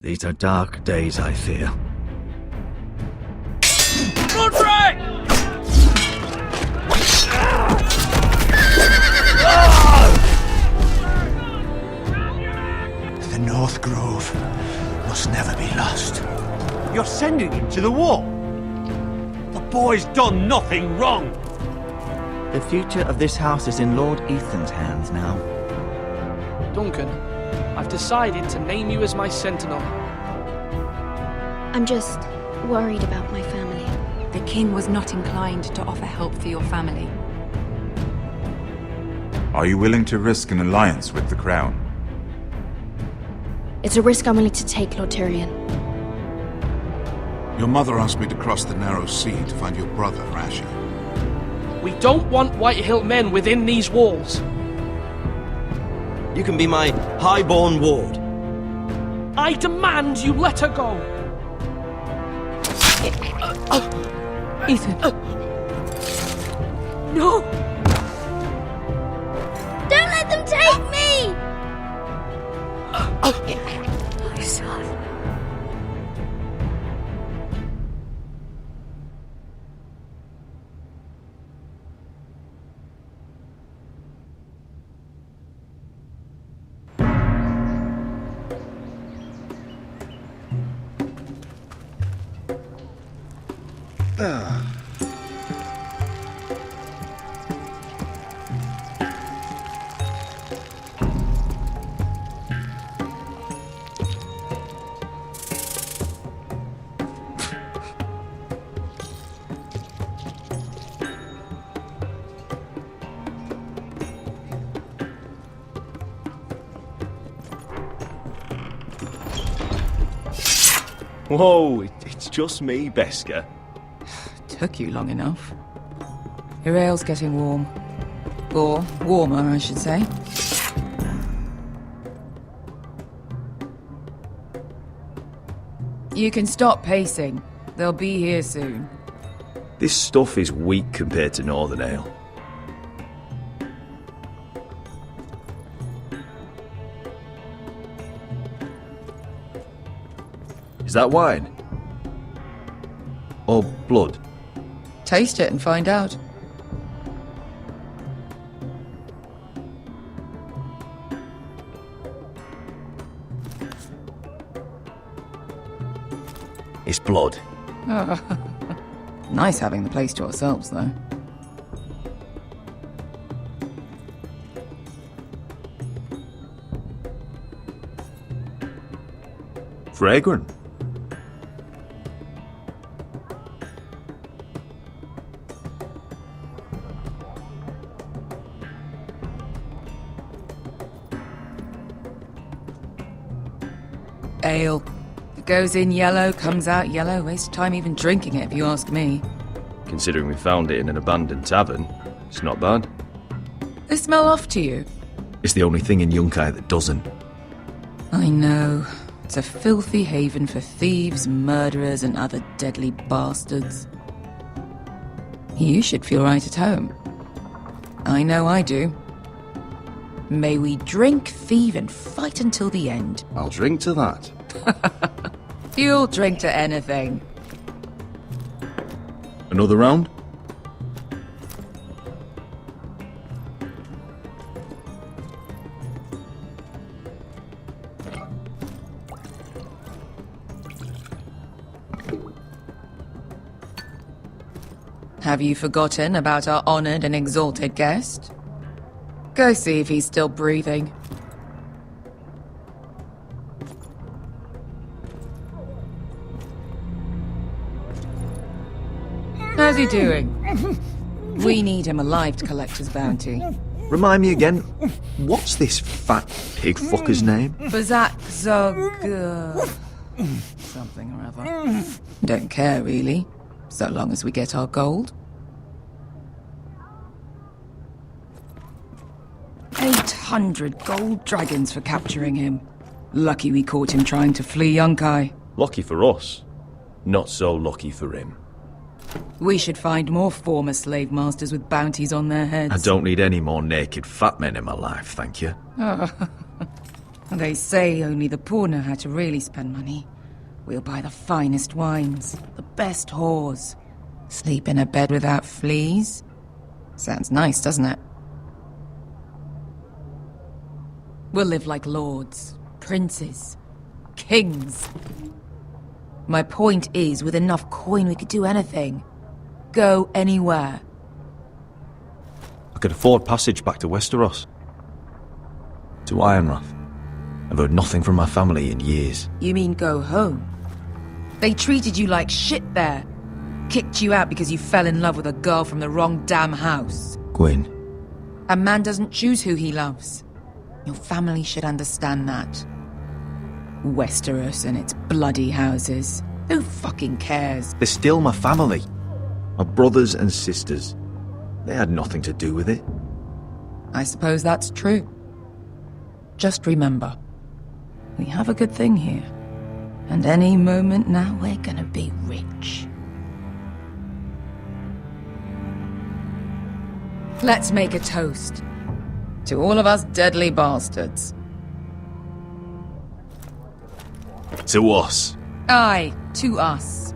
These are dark days, I fear. The North Grove must never be lost. You're sending him to the war? The boy's done nothing wrong. The future of this house is in Lord Ethan's hands now. Duncan, I've decided to name you as my sentinel. I'm just worried about my family. The king was not inclined to offer help for your family. Are you willing to risk an alliance with the crown? It's a risk I'm willing to take, Lord Tyrion. Your mother asked me to cross the narrow sea to find your brother, Rasher. We don't want Whitehill men within these walls. You can be my highborn ward. I demand you let her go. Ethan. No! Don't let them take me! My son. Whoa, it's just me, Beska. Took you long enough. Your ale's getting warm. Or warmer, I should say. You can stop pacing. They'll be here soon. This stuff is weak compared to Northern Ale. Is that wine? Or blood? Taste it and find out. It's blood. Nice having the place to ourselves, though. Fragrant. Ale. It goes in yellow, comes out yellow. Waste time even drinking it, if you ask me. Considering we found it in an abandoned tavern, it's not bad. They smell off to you. It's the only thing in Yunkai that doesn't. I know. It's a filthy haven for thieves, murderers, and other deadly bastards. You should feel right at home. I know I do. May we drink, thieve, and fight until the end. I'll drink to that. You'll drink to anything. Another round? Have you forgotten about our honored and exalted guest? Go see if he's still breathing. How's he doing? We need him alive to collect his bounty. Remind me again, what's this fat pig fucker's name? Bazak Zog... something or other. Don't care, really. So long as we get our gold. 800 gold dragons for capturing him. Lucky we caught him trying to flee Yunkai. Lucky for us. Not so lucky for him. We should find more former slave masters with bounties on their heads. I don't need any more naked fat men in my life, thank you. They say only the poor know how to really spend money. We'll buy the finest wines, the best whores. Sleep in a bed without fleas. Sounds nice, doesn't it? We'll live like lords, princes, kings. My point is, with enough coin we could do anything. Go anywhere. I could afford passage back to Westeros. To Ironrath. I've heard nothing from my family in years. You mean go home? They treated you like shit there. Kicked you out because you fell in love with a girl from the wrong damn house. Gwyn. A man doesn't choose who he loves. Your family should understand that. Westeros and its bloody houses. Who fucking cares? They're still my family. My brothers and sisters. They had nothing to do with it. I suppose that's true. Just remember, we have a good thing here. And any moment now we're gonna be rich. Let's make a toast. To all of us deadly bastards. To us. Aye, to us.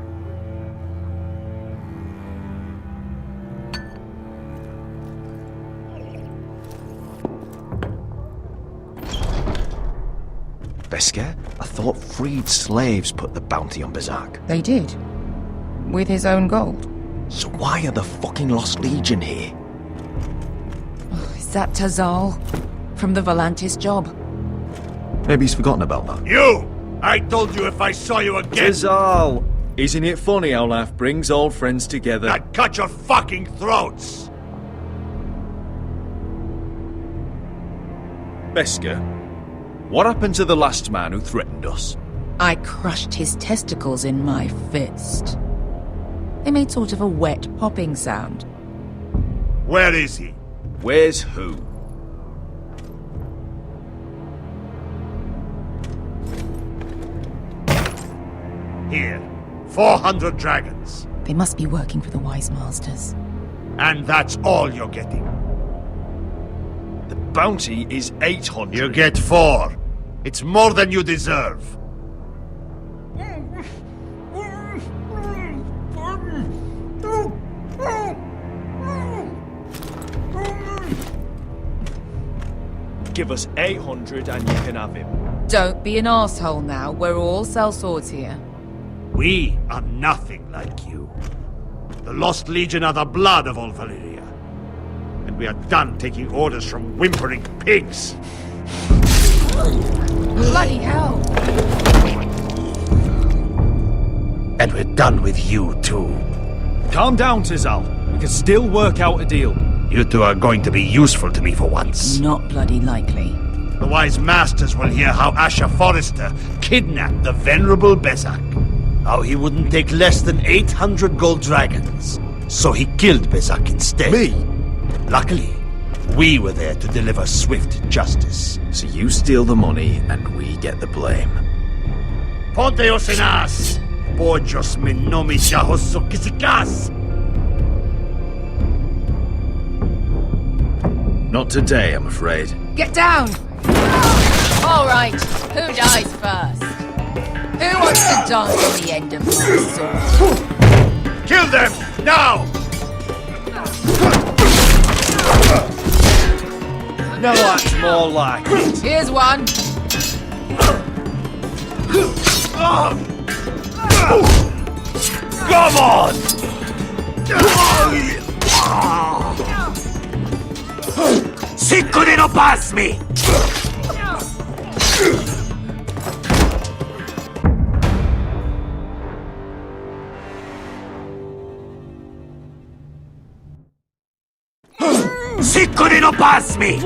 Beskar? I thought freed slaves put the bounty on Berserk. They did. With his own gold. So why are the fucking Lost Legion here? Is that Tazal? From the Volantis job? Maybe he's forgotten about that. You! I told you if I saw you again, Tazal! Isn't it funny how life brings old friends together? I'd cut your fucking throats! Beskar, what happened to the last man who threatened us? I crushed his testicles in my fist. They made sort of a wet popping sound. Where is he? Where's who? Here. 400 dragons. They must be working for the Wise Masters. And that's all you're getting. The bounty is 800. You get 4. It's more than you deserve. Give us 800 and you can have him. Don't be an asshole now. We're all sellswords here. We are nothing like you. The Lost Legion are the blood of all Valyria. And we are done taking orders from whimpering pigs. Bloody hell! And we're done with you too. Calm down, Tazal. We can still work out a deal. You two are going to be useful to me for once. Not bloody likely. The Wise Masters will hear how Asher Forrester kidnapped the venerable Bezak. How he wouldn't take less than 800 gold dragons. So he killed Bezak instead. Me? Luckily, we were there to deliver swift justice. So you steal the money and we get the blame. Ponteos en as! Pojos me nomi jahoso kisikas! Not today, I'm afraid. Get down! All right, who dies first? Who wants to dance on the end of my sword? Kill them! Now! No, that's more like it. Here's one. Come on! Sicko de no pass me! Sicko de no pass me!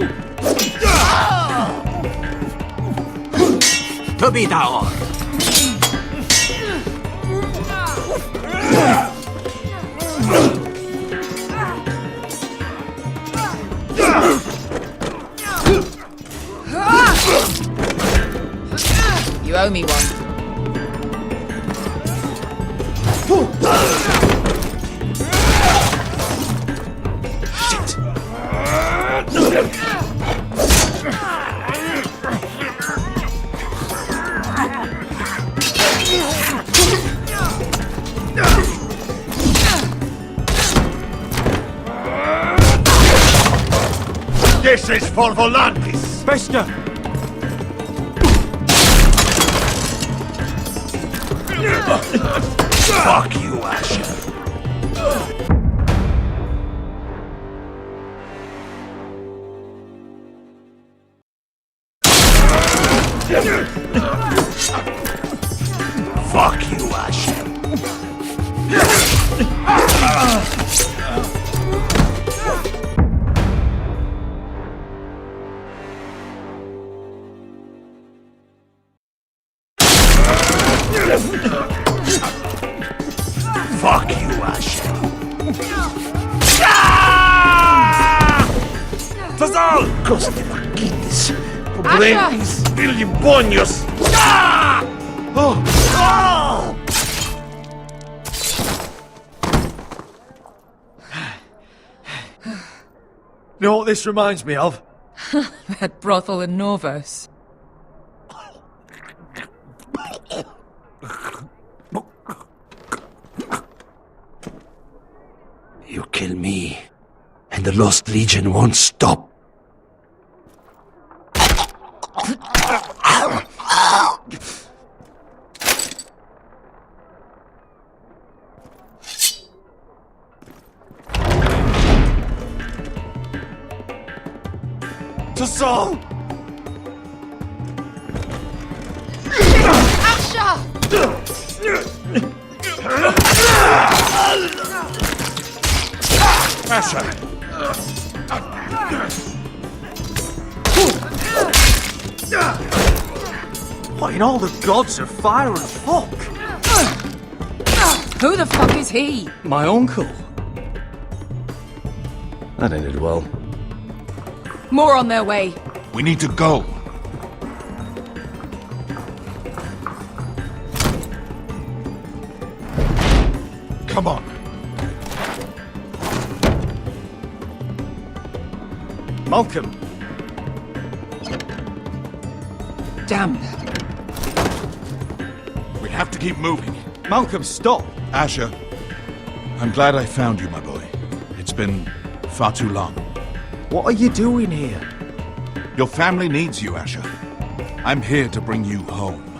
To be down. You owe me one. Shit. This is for Volantis! Bester! Fuck you, Asher. Fuck you, Asher. Fuck you, Asher. Fazal! Coste vaquitas. Problemas. Filibonios. Oh! Oh! You know what this reminds me of? That brothel in Norvos. You kill me, and the Lost Legion won't stop. To Saul! Asher! What in all the gods of fire and fuck? Who the fuck is he? My uncle. That ended well. More on their way. We need to go. Come on. Malcolm! Damn. We have to keep moving. Malcolm, stop! Asher, I'm glad I found you, my boy. It's been far too long. What are you doing here? Your family needs you, Asher. I'm here to bring you home.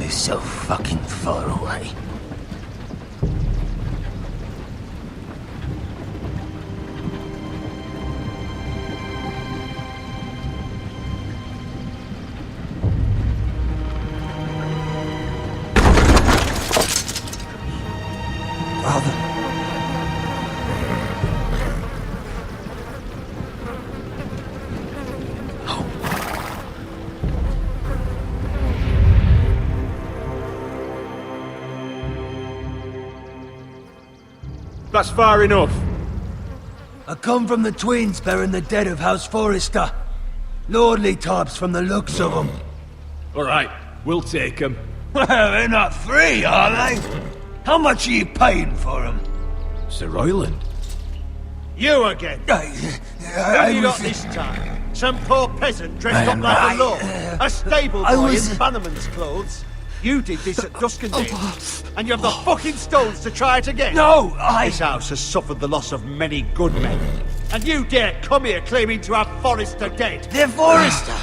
is so fucking far away. Father. That's far enough. I come from the twins bearing the dead of House Forrester. Lordly types from the looks of them. Alright, we'll take them. Well, they're not free, are they? How much are you paying for them? Sir Royland. You again. Who you got this time? Some poor peasant dressed up like a lord. A stable boy in Bannerman's clothes. You did this at Duskendale, and you have the fucking stones to try it again. No, This house has suffered the loss of many good men, and you dare come here claiming to have Forrester dead. They're Forrester.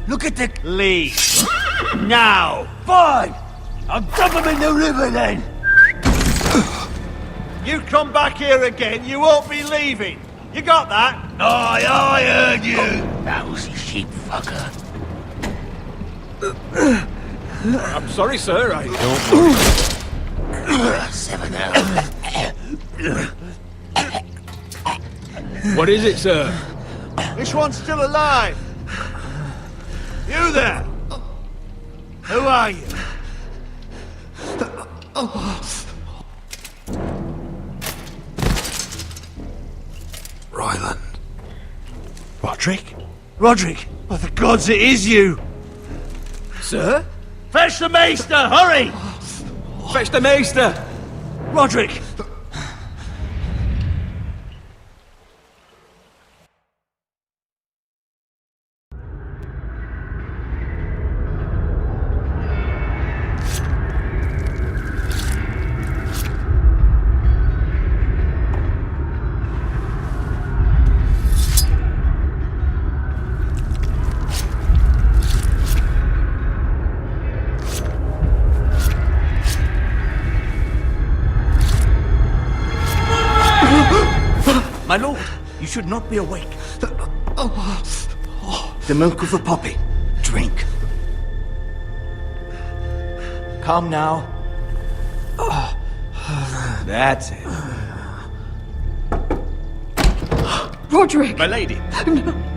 Look at the... Leave. Now. Fine. I'll dump them in the river then. You come back here again, you won't be leaving. You got that? Aye, I heard you. Lousy sheep fucker. I'm sorry, sir. I don't... 7 What is it, sir? This one's still alive. You there? Who are you? Royland. Roderick? Roderick? By the gods, it is you! Sir? Fetch the maester, hurry! Fetch the maester! Roderick! My lord, you should not be awake. The milk of the poppy. Drink. Calm now. That's it. Roderick! My lady.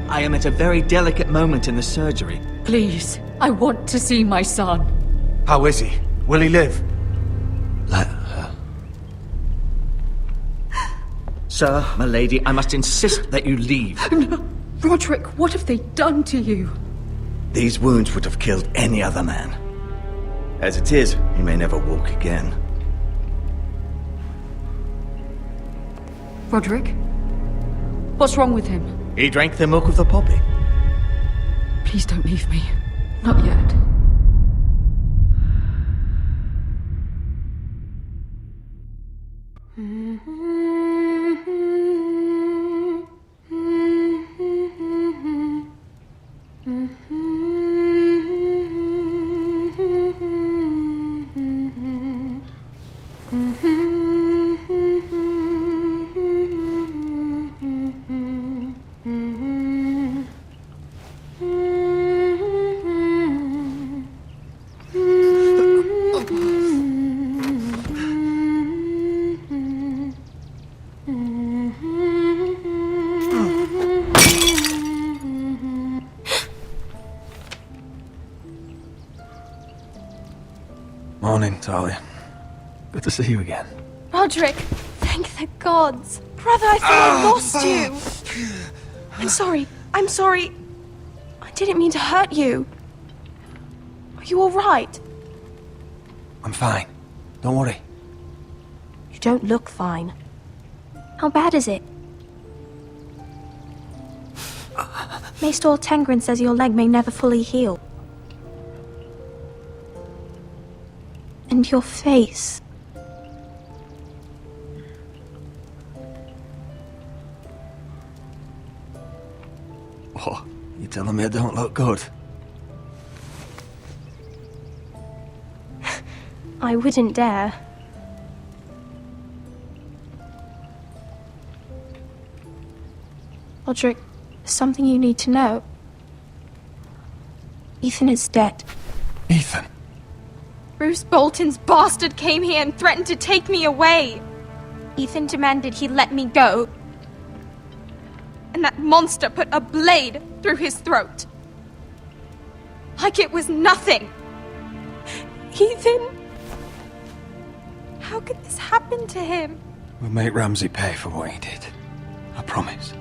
I am at a very delicate moment in the surgery. Please, I want to see my son. How is he? Will he live? Let her. Sir, my lady, I must insist that you leave. No. Roderick, what have they done to you? These wounds would have killed any other man. As it is, he may never walk again. Roderick? What's wrong with him? He drank the milk of the poppy. Please don't leave me. Not yet. Morning, Talia. Good to see you again. Roderick, thank the gods. Brother, I thought I lost you. I'm sorry. I didn't mean to hurt you. Are you alright? I'm fine. Don't worry. You don't look fine. How bad is it? Maester Tengrin says your leg may never fully heal. And your face. What? You telling me I don't look good? I wouldn't dare. Roderick, there's something you need to know. Ethan is dead. Ethan? Bruce Bolton's bastard came here and threatened to take me away. Ethan demanded he let me go. And that monster put a blade through his throat. Like it was nothing. Ethan? How could this happen to him? We'll make Ramsey pay for what he did. I promise.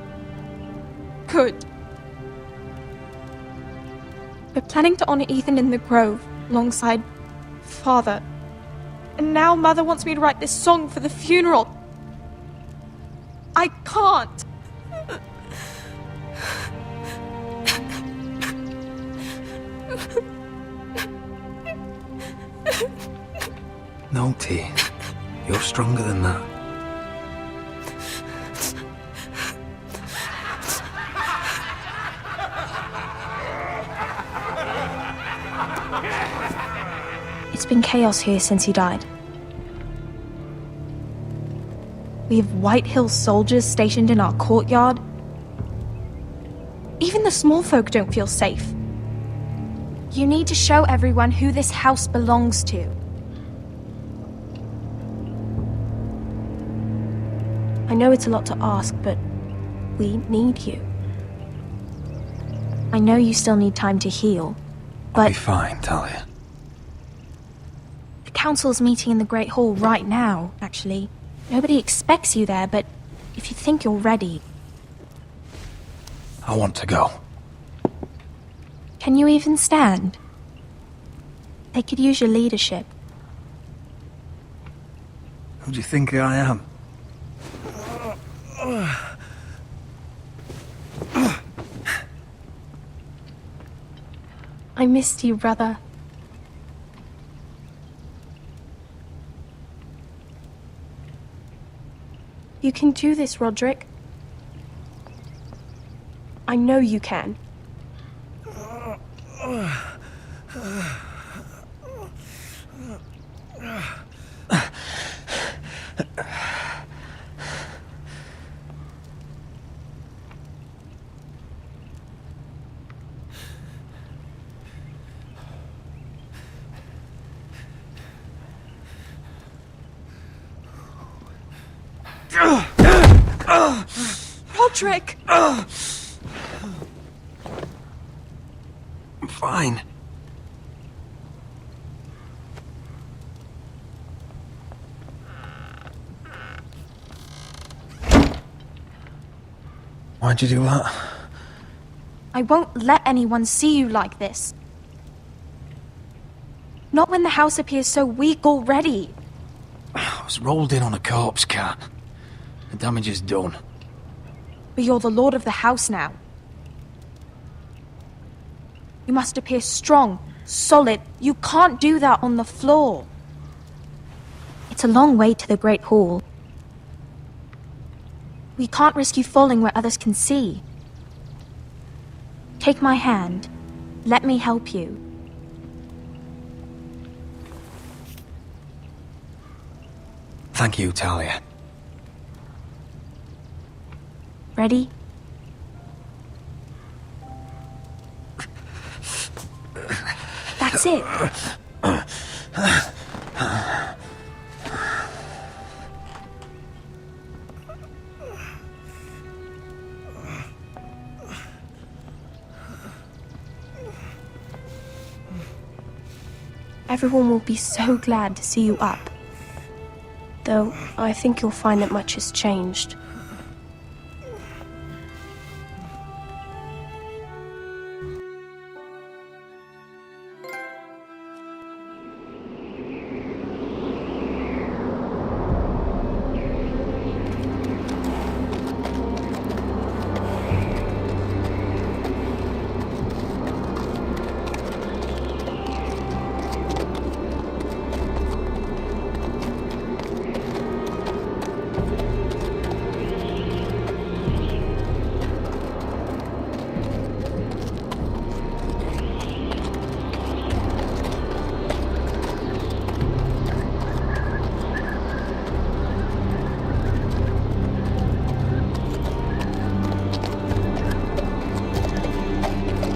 Good. We're planning to honor Ethan in the Grove, alongside Father. And now Mother wants me to write this song for the funeral. I can't. No, T. You're stronger than that. It's been chaos here since he died. We have White Hill soldiers stationed in our courtyard. Even the small folk don't feel safe. You need to show everyone who this house belongs to. I know it's a lot to ask, but we need you. I know you still need time to heal, but... I'll be fine, Talia. The council's meeting in the Great Hall right now, actually. Nobody expects you there, but if you think you're ready... I want to go. Can you even stand? They could use your leadership. Who do you think I am? I missed you, brother. You can do this, Roderick. I know you can. Roderick! I'm fine. Why'd you do that? I won't let anyone see you like this. Not when the house appears so weak already. I was rolled in on a corpse cart. The damage is done. But you're the lord of the house now. You must appear strong, solid. You can't do that on the floor. It's a long way to the Great Hall. We can't risk you falling where others can see. Take my hand. Let me help you. Thank you, Talia. Ready? That's it. Everyone will be so glad to see you up. Though, I think you'll find that much has changed.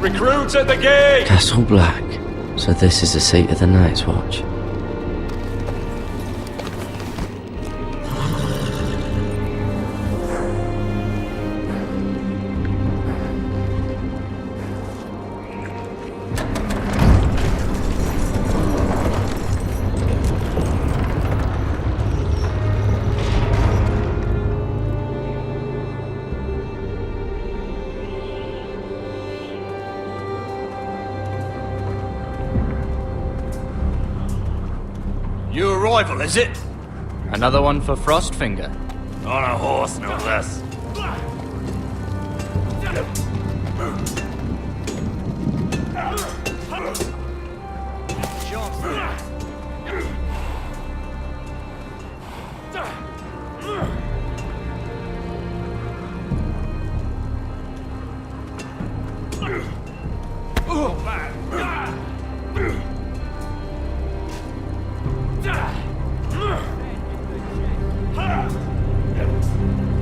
Recruits at the gate! Castle Black. So this is the seat of the Night's Watch. New arrival, is it? Another one for Frostfinger. On a horse, no less.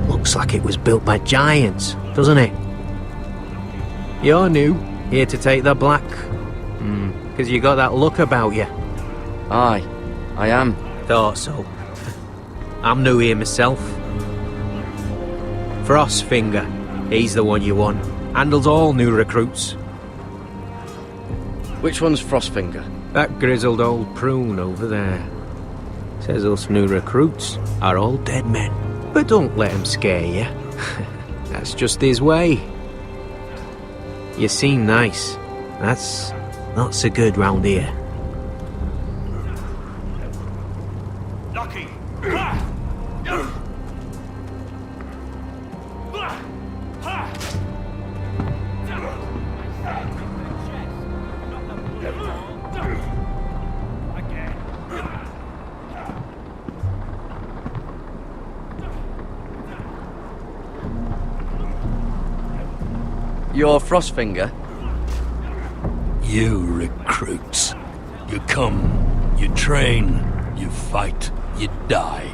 Looks like it was built by giants, doesn't it? You're new, here to take the black. Because you got that look about you. Aye, I am. Thought so. I'm new here myself. Frostfinger, he's the one you want. Handles all new recruits. Which one's Frostfinger? That grizzled old prune over there. Says us new recruits are all dead men. But don't let him scare you. That's just his way. You seem nice. That's not so good round here. Lucky! You're Frostfinger? You recruits. You come, you train, you fight, you die.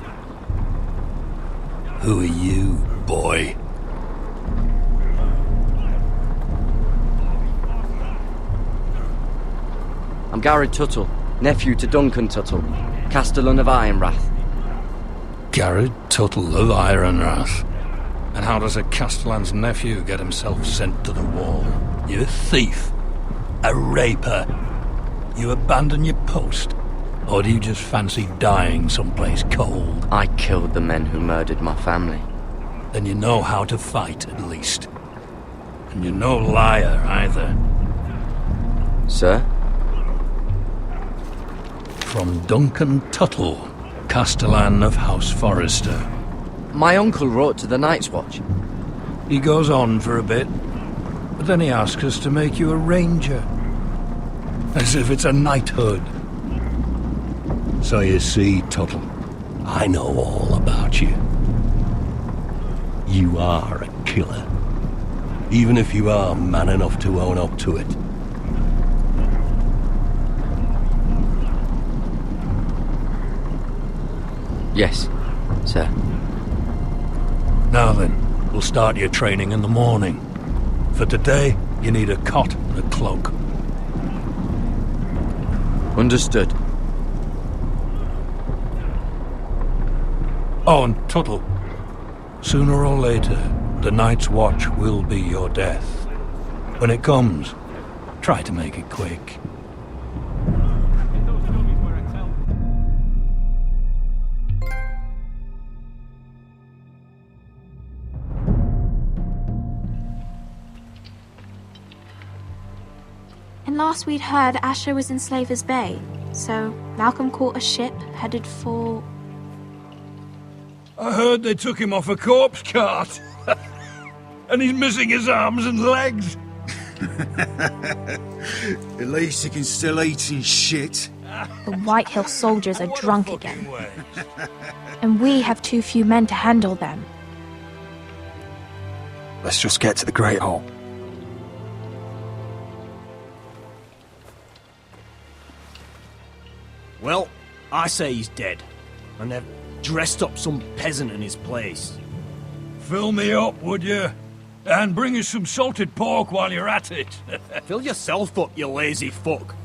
Who are you, boy? I'm Gary Tuttle, nephew to Duncan Tuttle, Castellan of Ironrath. Garrett Tuttle of Ironrath. And how does a Castellan's nephew get himself sent to the wall? You a thief? A raper? You abandon your post? Or do you just fancy dying someplace cold? I killed the men who murdered my family. Then you know how to fight, at least. And you're no liar, either. Sir? From Duncan Tuttle, Castellan of House Forrester. My uncle wrote to the Night's Watch. He goes on for a bit, but then he asks us to make you a ranger. As if it's a knighthood. So you see, Tuttle, I know all about you. You are a killer. Even if you are man enough to own up to it. Yes, sir. Now then, we'll start your training in the morning. For today, you need a cot and a cloak. Understood. Oh, and Tuttle. Sooner or later, the Night's Watch will be your death. When it comes, try to make it quick. And last we'd heard, Asher was in Slaver's Bay, so Malcolm caught a ship headed for... I heard they took him off a corpse cart. And he's missing his arms and legs. At least he can still eat and shit. The White Hill soldiers are drunk again. And we have too few men to handle them. Let's just get to the Great Hall. Well, I say he's dead. And they've dressed up some peasant in his place. Fill me up, would you? And bring us some salted pork while you're at it. Fill yourself up, you lazy fuck.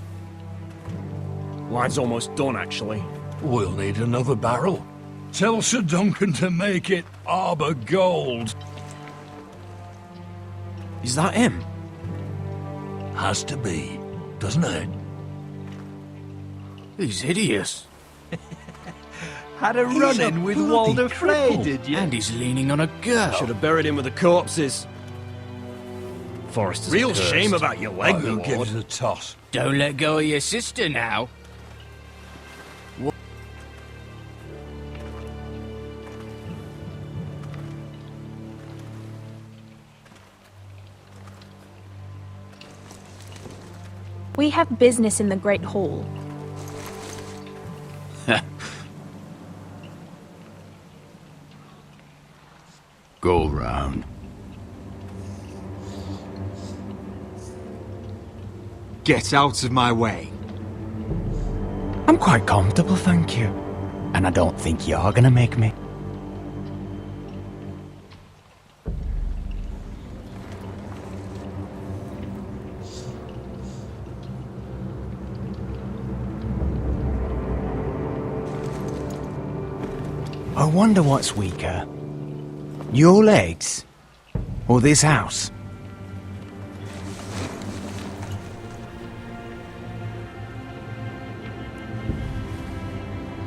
Wine's almost done, actually. We'll need another barrel. Tell Sir Duncan to make it Arbor Gold. Is that him? Has to be, doesn't it? He's hideous. Had a run-in with Walder Frey, did you? And he's leaning on a girl. Should have buried him with the corpses. Forrester's real cursed. shame about your leg, I'll my give lord. it a toss. Don't let go of your sister now. We have business in the Great Hall. Go round. Get out of my way. I'm quite comfortable, thank you. And I don't think you're gonna make me. I wonder what's weaker. Your legs? Or this house?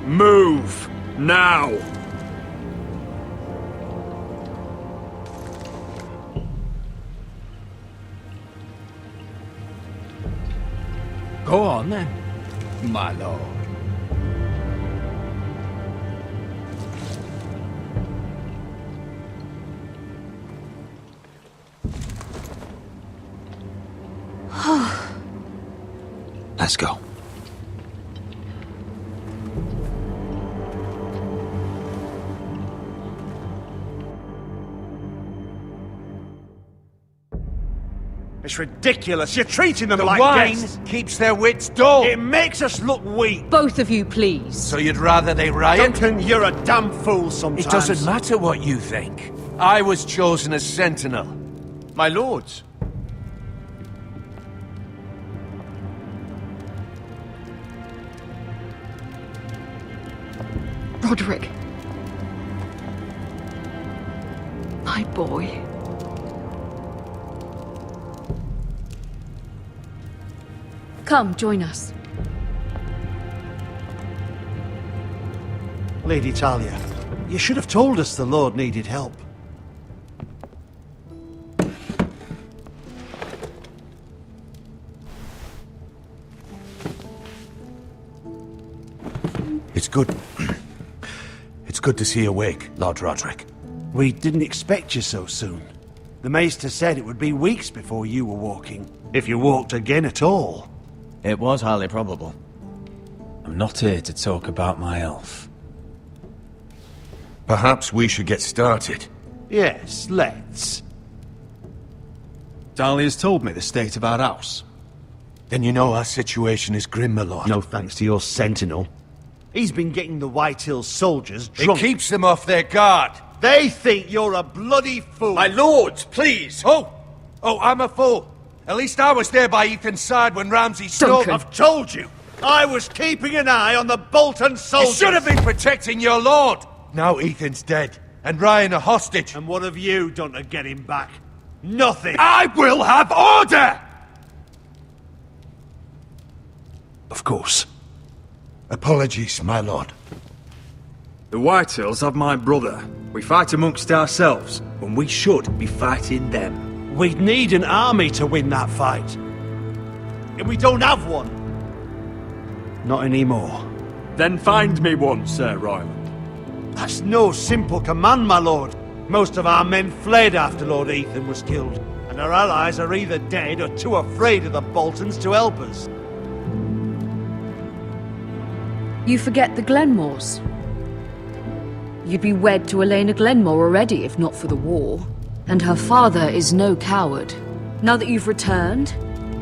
Move! Now! Go on then, my lord. Let's go. It's ridiculous. You're treating them The like wise games. keeps their wits dull. It makes us look weak. Both of you, please. So you'd rather they riot? Duncan, you're a damn fool sometimes. It doesn't matter what you think. I was chosen as sentinel. My lords. Roderick. My boy. Come, join us. Lady Talia, you should have told us the Lord needed help. It's good. It's good to see you awake, Lord Roderick. We didn't expect you so soon. The Maester said it would be weeks before you were walking, if you walked again at all. It was highly probable. I'm not here to talk about my elf. Perhaps we should get started. Yes, let's. Dahlia's told me the state of our house. Then you know our situation is grim, my lord. No thanks to your sentinel. He's been getting the White Hills soldiers drunk. It keeps them off their guard. They think you're a bloody fool. My lords, please. Oh, I'm a fool. At least I was there by Ethan's side when Ramsay stole. I've told you. I was keeping an eye on the Bolton soldiers. You should have been protecting your lord. Now Ethan's dead, and Ryan a hostage. And what have you done to get him back? Nothing. I will have order! Of course. Apologies, my lord. The Whitehills have my brother. We fight amongst ourselves, when we should be fighting them. We'd need an army to win that fight. And we don't have one. Not anymore. Then find me one, Sir Ryland. That's no simple command, my lord. Most of our men fled after Lord Ethan was killed, and our allies are either dead or too afraid of the Boltons to help us. You forget the Glenmores. You'd be wed to Elena Glenmore already if not for the war. And her father is no coward. Now that you've returned,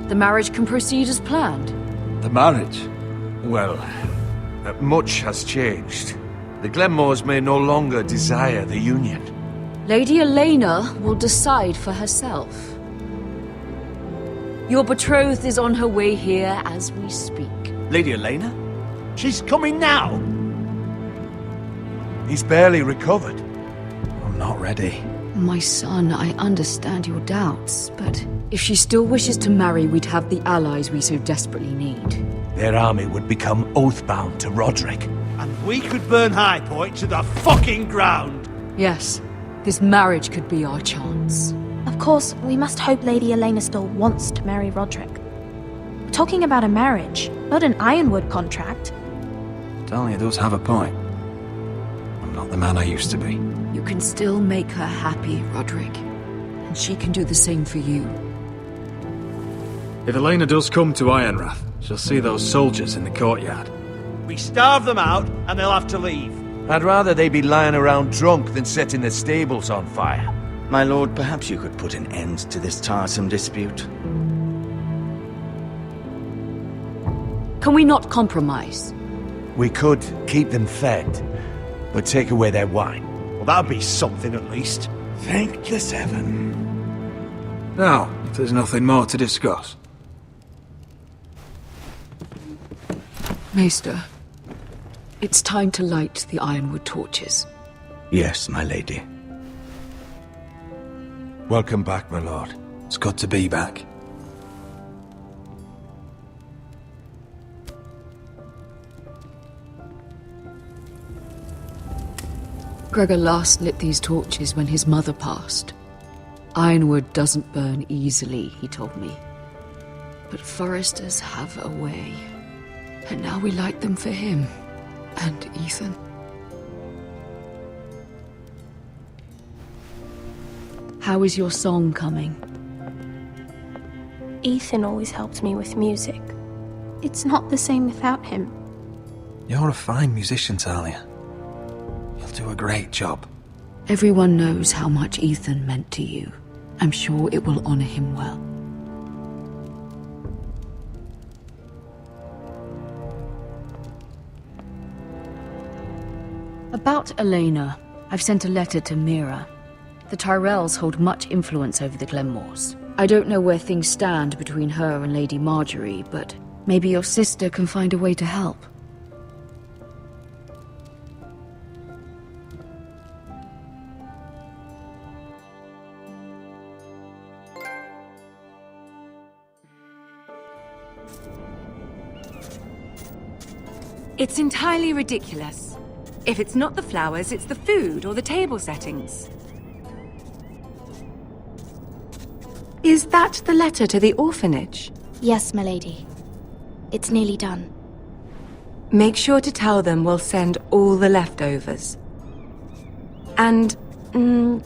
the marriage can proceed as planned. The marriage? Well, much has changed. The Glenmores may no longer desire the union. Lady Elena will decide for herself. Your betrothed is on her way here as we speak. Lady Elena? She's coming now. He's barely recovered. I'm not ready. My son, I understand your doubts, but if she still wishes to marry, we'd have the allies we so desperately need. Their army would become oath-bound to Roderick. And we could burn High Point to the fucking ground. Yes, this marriage could be our chance. Of course, we must hope Lady Elena still wants to marry Roderick. We're talking about a marriage, not an Ironwood contract. Talia does have a point. I'm not the man I used to be. You can still make her happy, Roderick. And she can do the same for you. If Elena does come to Ironrath, she'll see those soldiers in the courtyard. We starve them out, and they'll have to leave. I'd rather they be lying around drunk than setting the stables on fire. My lord, perhaps you could put an end to this tiresome dispute. Can we not compromise? We could keep them fed, but take away their wine. Well, that'd be something at least. Thank the Seven. Now, if there's nothing more to discuss. Maester, it's time to light the Ironwood torches. Yes, my lady. Welcome back, my lord. It's good to be back. Gregor last lit these torches when his mother passed. Ironwood doesn't burn easily, he told me. But foresters have a way. And now we light them for him. And Ethan. How is your song coming? Ethan always helped me with music. It's not the same without him. You're a fine musician, Talia. You'll do a great job. Everyone knows how much Ethan meant to you. I'm sure it will honor him well. About Elena, I've sent a letter to Mira. The Tyrells hold much influence over the Glenmores. I don't know where things stand between her and Lady Marjorie, but maybe your sister can find a way to help. It's entirely ridiculous. If it's not the flowers, it's the food or the table settings. Is that the letter to the orphanage? Yes, my lady. It's nearly done. Make sure to tell them we'll send all the leftovers. And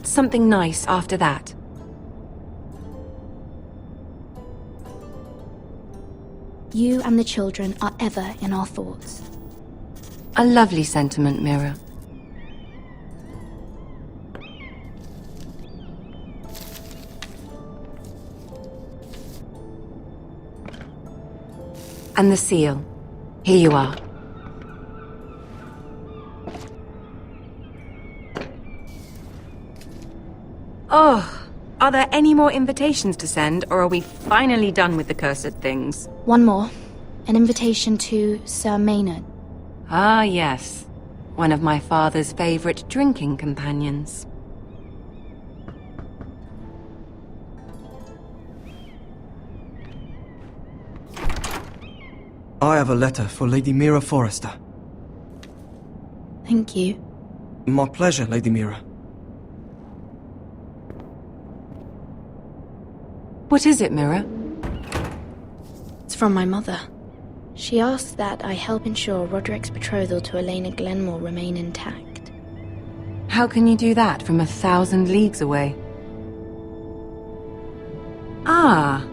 something nice after that. You and the children are ever in our thoughts. A lovely sentiment, Mira. And the seal. Here you are. Oh, are there any more invitations to send, or are we finally done with the cursed things? One more. An invitation to Sir Maynard. Ah, yes. One of my father's favorite drinking companions. I have a letter for Lady Mira Forrester. Thank you. My pleasure, Lady Mira. What is it, Mira? It's from my mother. She asks that I help ensure Roderick's betrothal to Elena Glenmore remain intact. How can you do that from 1,000 leagues away? Ah,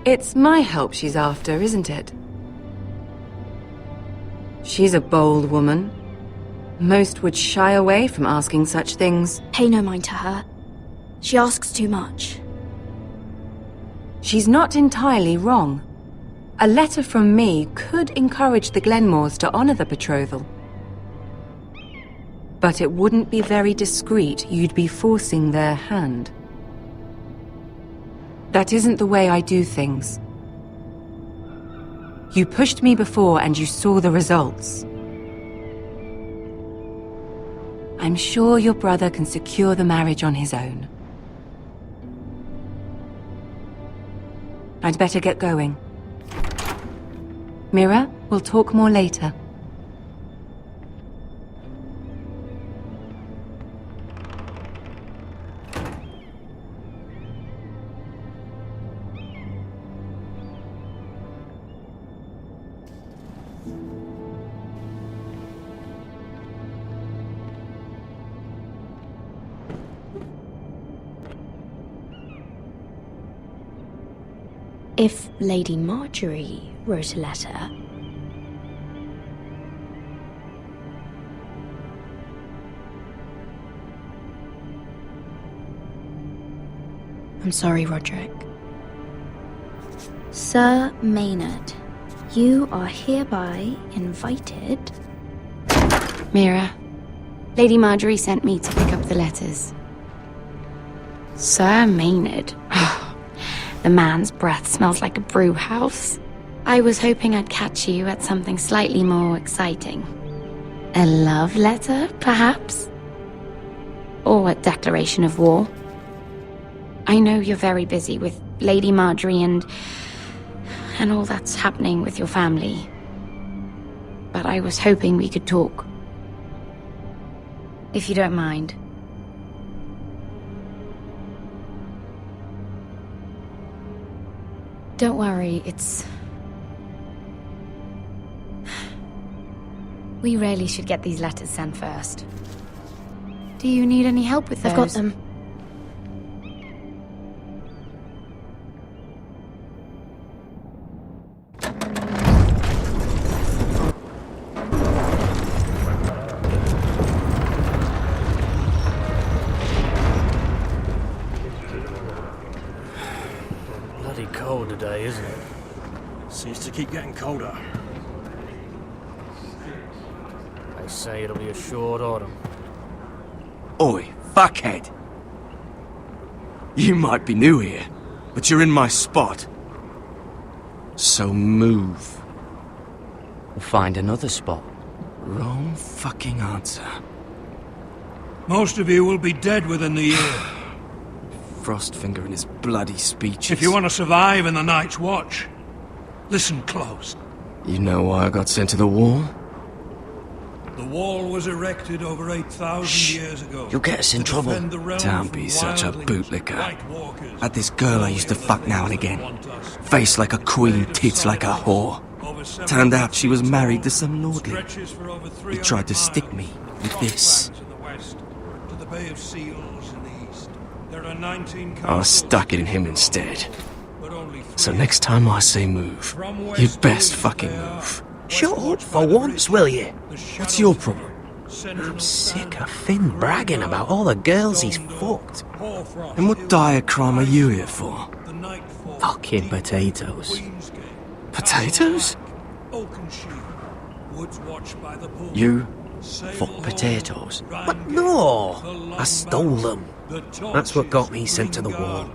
it's my help she's after, isn't it? She's a bold woman. Most would shy away from asking such things. Pay no mind to her. She asks too much. She's not entirely wrong. A letter from me could encourage the Glenmores to honor the betrothal. But it wouldn't be very discreet. You'd be forcing their hand. That isn't the way I do things. You pushed me before and you saw the results. I'm sure your brother can secure the marriage on his own. I'd better get going. Mira, we'll talk more later. If Lady Marjorie wrote a letter... I'm sorry, Roderick. Sir Maynard, you are hereby invited... Mira, Lady Marjorie sent me to pick up the letters. Sir Maynard? The man's breath smells like a brew house. I was hoping I'd catch you at something slightly more exciting. A love letter, perhaps? Or a declaration of war? I know you're very busy with Lady Marjorie and all that's happening with your family. But I was hoping we could talk. If you don't mind. Don't worry, it's... We really should get these letters sent first. Do you need any help with those? I've got them. Bloody cold today, isn't it? Seems to keep getting colder. They say it'll be a short autumn. Oi, fuckhead. You might be new here, but you're in my spot. So move. We'll find another spot. Wrong fucking answer. Most of you will be dead within the year. Frostfinger and his bloody speeches. If you want to survive in the Night's Watch, listen close. You know why I got sent to the wall? The wall was erected over 8,000 years ago. You'll get us in trouble. Don't be such a bootlicker. Had this girl I used to fuck now and again. Face like a queen, tits like a whore. Turned out she was married to some lordly. He tried to stick me with this. I stuck it in him instead. So next time I say move, you'd best fucking move. Shut up for once, will you? What's your problem? I'm sick of Finn bragging about all the girls he's fucked. And what dire crime are you here for? Fucking potatoes. Potatoes? You fuck potatoes? But no! I stole them. That's what got me sent to the wall.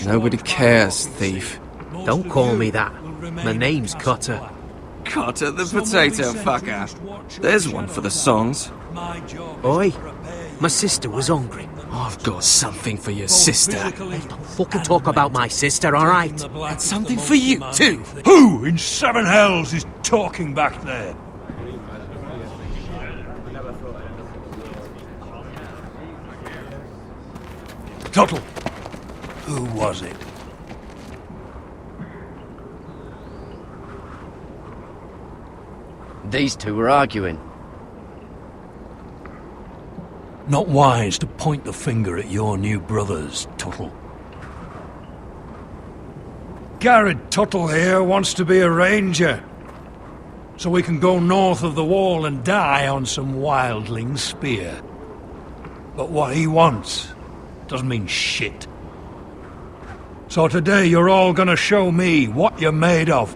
Nobody cares, thief. Don't call me that. My name's Cutter. Cutter the potato fucker. There's one for the songs. Oi, my sister was hungry. I've got something for your sister. Don't fucking talk about my sister, alright? That's something for you too. Who in seven hells is talking back there? Tuttle, who was it? These two were arguing. Not wise to point the finger at your new brothers, Tuttle. Garrett Tuttle here wants to be a ranger, so we can go north of the wall and die on some wildling spear. But what he wants doesn't mean shit. So today you're all gonna show me what you're made of.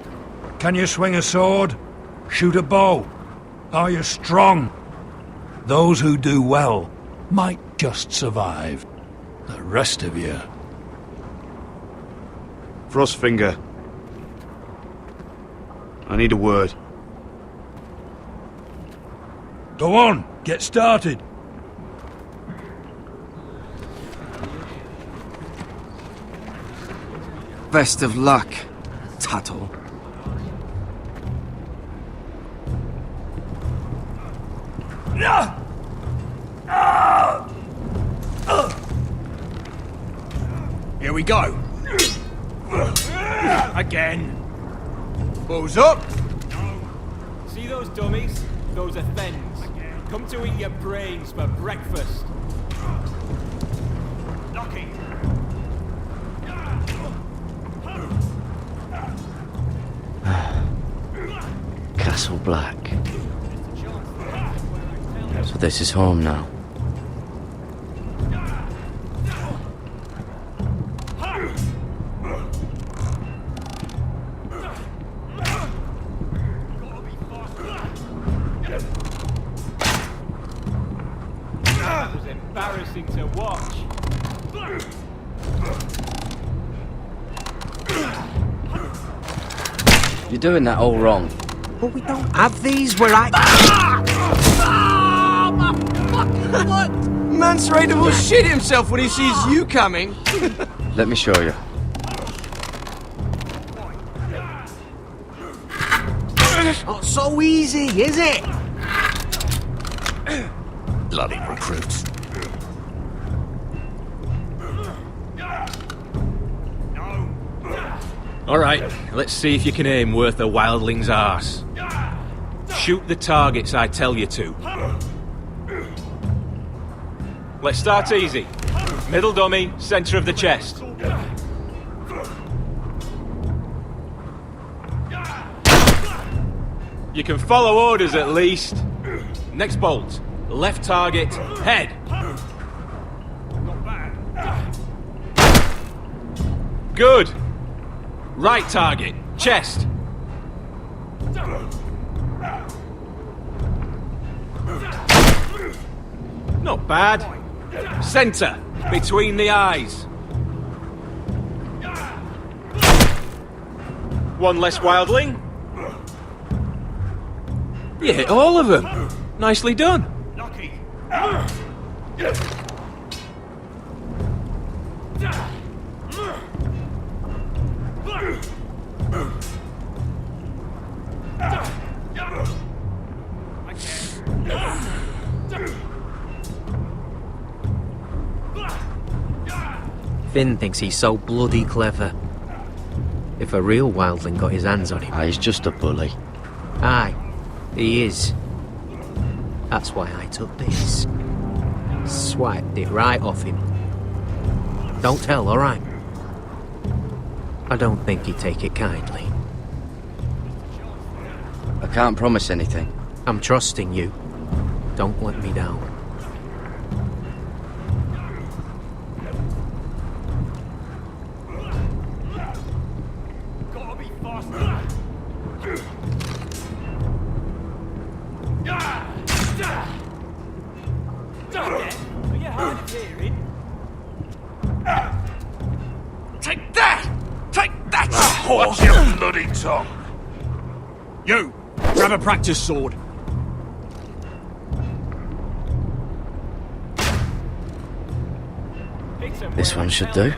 Can you swing a sword? Shoot a bow? Are you strong? Those who do well might just survive. The rest of you... Frostfinger. I need a word. Go on, get started. Best of luck, Tuttle. Here we go. Again. Balls up. See those dummies? Those are thens. Come to eat your brains for breakfast. Lucky. Castle Black. So this is home now. That was embarrassing to watch. You're doing that all wrong. But we don't have these where I... Man's ready to shit himself when he sees you coming. Let me show you. Not so easy, is it? Bloody recruits. Alright, let's see if you can aim worth a wildling's arse. Shoot the targets I tell you to. Let's start easy. Middle dummy, centre of the chest. You can follow orders at least. Next bolt. Left target, head. Good. Right target, chest. Not bad. Centre, between the eyes. One less wildling. You hit all of them. Nicely done. Finn thinks he's so bloody clever. If a real wildling got his hands on him... He's just a bully. Aye, he is. That's why I took this. Swiped it right off him. Don't tell, alright? I don't think he'd take it kindly. I can't promise anything. I'm trusting you. Don't let me down. Take that! Take that! Watch your bloody tongue! You! Grab a practice sword. This one should do.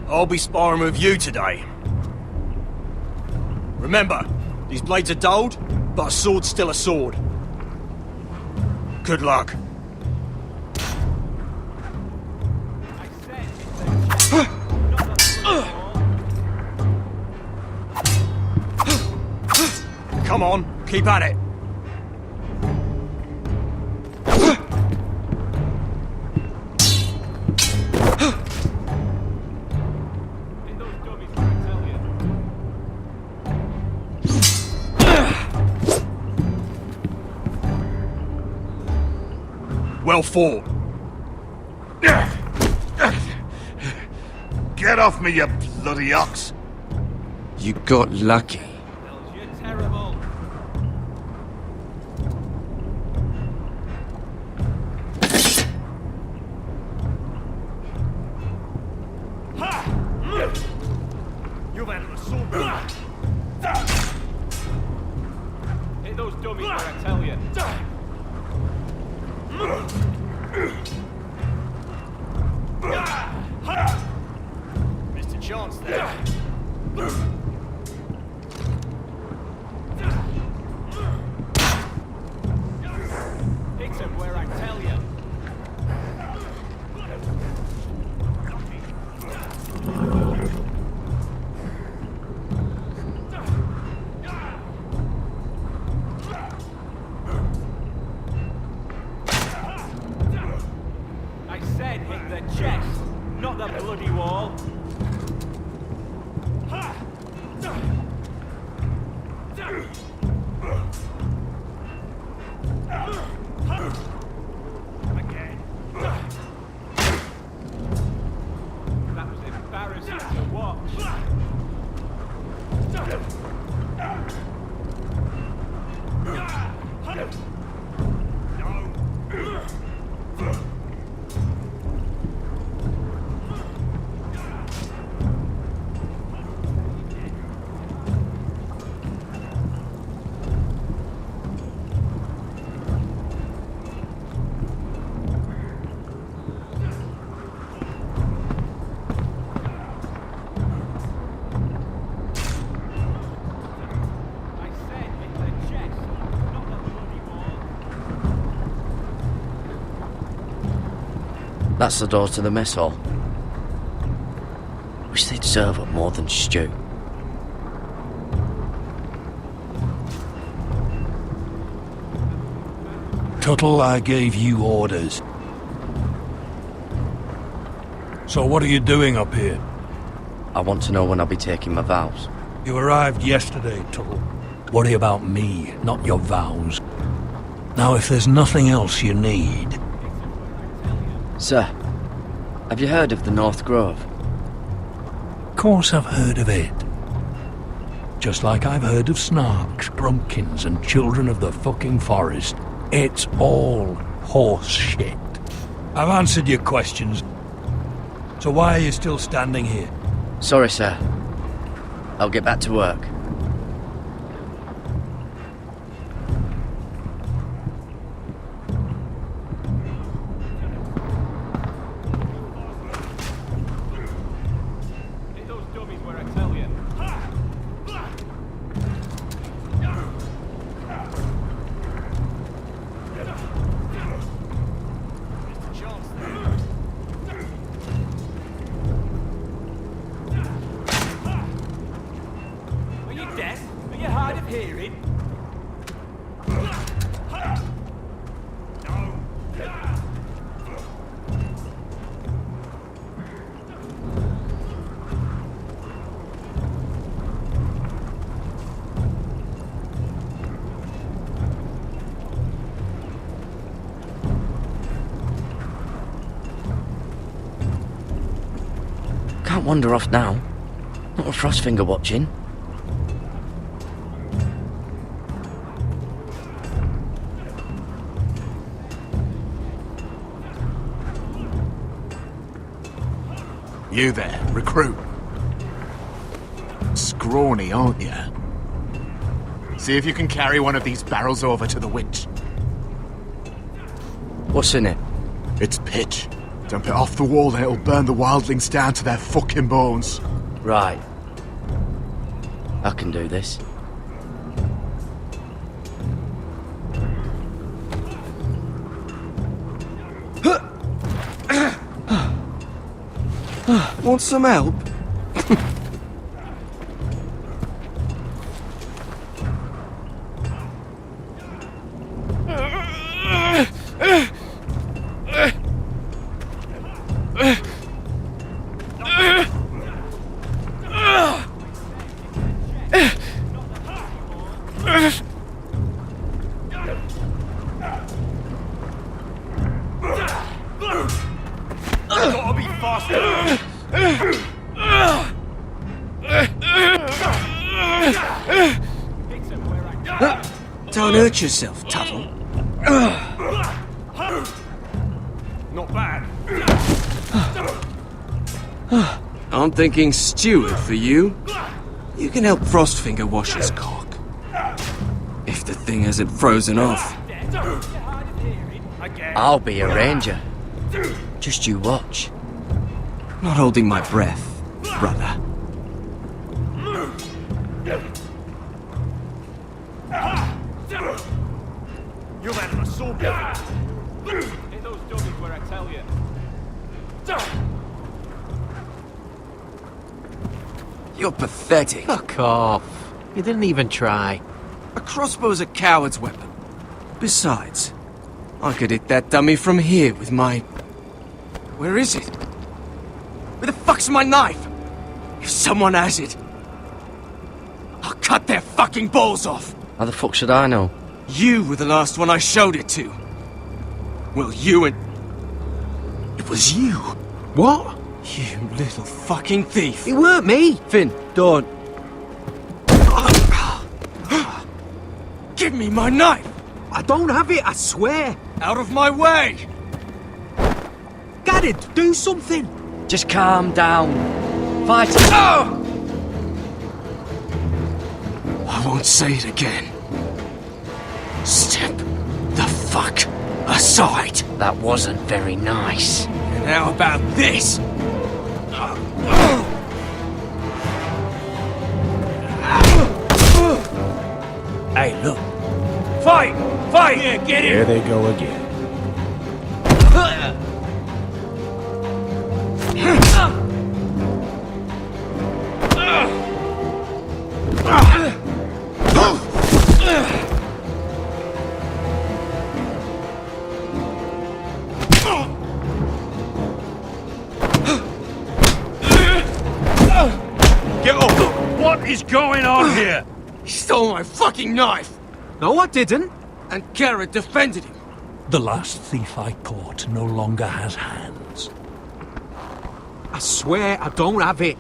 I'll be sparring with you today. Remember, these blades are dulled, but a sword's still a sword. Good luck. Come on, keep at it. Well fought. Get off me, you bloody ox! You got lucky. dummies where I tell you. Mr. Chance there. Hit him where I tell you. I said hit the chest, not the bloody wall. Again. That was embarrassing to watch. That's the door to the mess hall. Wish they'd serve up more than stew. Tuttle, I gave you orders. So what are you doing up here? I want to know when I'll be taking my vows. You arrived yesterday, Tuttle. Worry about me, not your vows. Now, if there's nothing else you need... Sir, have you heard of the North Grove? Of course I've heard of it. Just like I've heard of Snarks, Grumpkins, and Children of the fucking Forest. It's all horse shit. I've answered your questions. So why are you still standing here? Sorry, sir. I'll get back to work. Can't wander off now. Not with Frostfinger watching. You there, recruit. Scrawny, aren't you? See if you can carry one of these barrels over to the winch. What's in it? It's pitch. Dump it off the wall and it'll burn the wildlings down to their fucking bones. Right. I can do this. Want some help? Gotta be faster. Don't hurt yourself, Tuttle. Not bad. I'm thinking steward for you. You can help Frostfinger wash his cock. If the thing hasn't frozen off. I'll be a ranger. Just you watch. Not holding my breath, brother. You man are so big. Hit those dummies where I tell you. You're pathetic. Fuck off. You didn't even try. A crossbow's a coward's weapon. Besides, I could hit that dummy from here with my... Where is it? Where the fuck's my knife? If someone has it, I'll cut their fucking balls off. How the fuck should I know? You were the last one I showed it to. Well, you and... It was you. What? You little fucking thief. It weren't me. Finn, don't. Give me my knife. I don't have it, I swear. Out of my way. Garrett, do something. Just calm down. Fight it. Oh! I won't say it again. Step the fuck aside. That wasn't very nice. And how about this? Hey, look. Fight! Fight! Yeah, get There they go again. Get up! What is going on here? He stole my fucking knife! No, I didn't. And Garrett defended him. The last thief I caught no longer has hands. I swear I don't have it.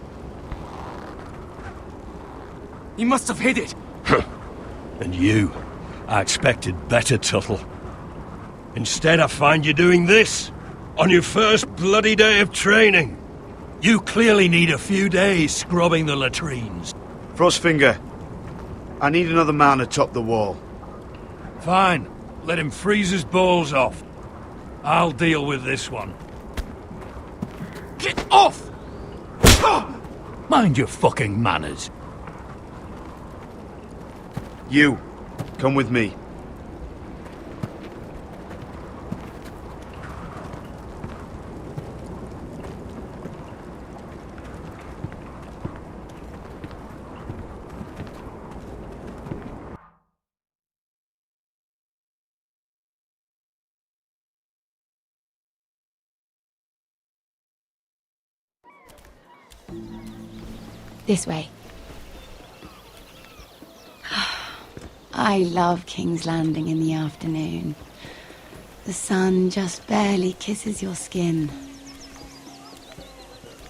He must have hid it. And you? I expected better, Tuttle. Instead, I find you doing this on your first bloody day of training. You clearly need a few days scrubbing the latrines. Frostfinger, I need another man atop the wall. Fine. Let him freeze his balls off. I'll deal with this one. Get off! Mind your fucking manners. You, come with me. This way. I love King's Landing in the afternoon. The sun just barely kisses your skin.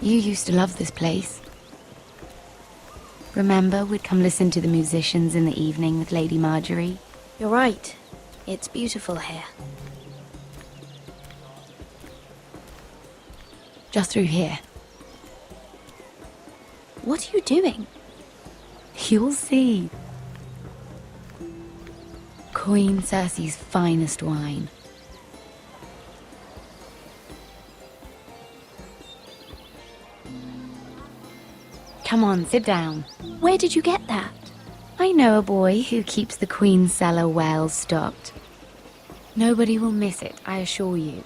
You used to love this place. Remember, we'd come listen to the musicians in the evening with Lady Marjorie? You're right. It's beautiful here. Just through here. What are you doing? You'll see. Queen Cersei's finest wine. Come on, sit down. Where did you get that? I know a boy who keeps the Queen's cellar well stocked. Nobody will miss it, I assure you.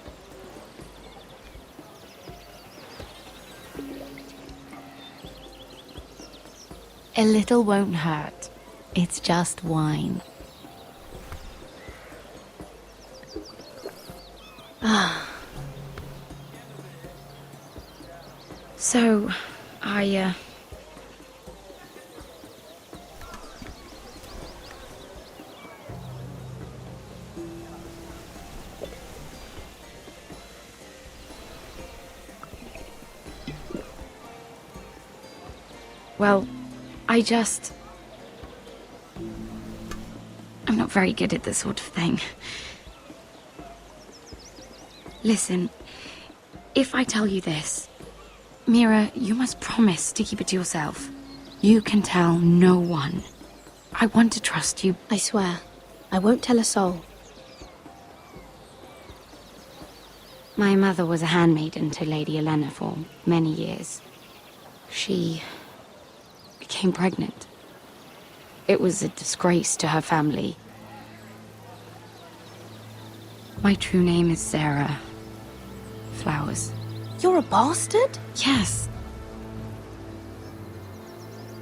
A little won't hurt. It's just wine. Ah. So, Well, I'm not very good at this sort of thing. Listen, if I tell you this, Mira, you must promise to keep it to yourself. You can tell no one. I want to trust you. I swear, I won't tell a soul. My mother was a handmaiden to Lady Elena for many years. She became pregnant. It was a disgrace to her family. My true name is Sarah Flowers. You're a bastard? Yes.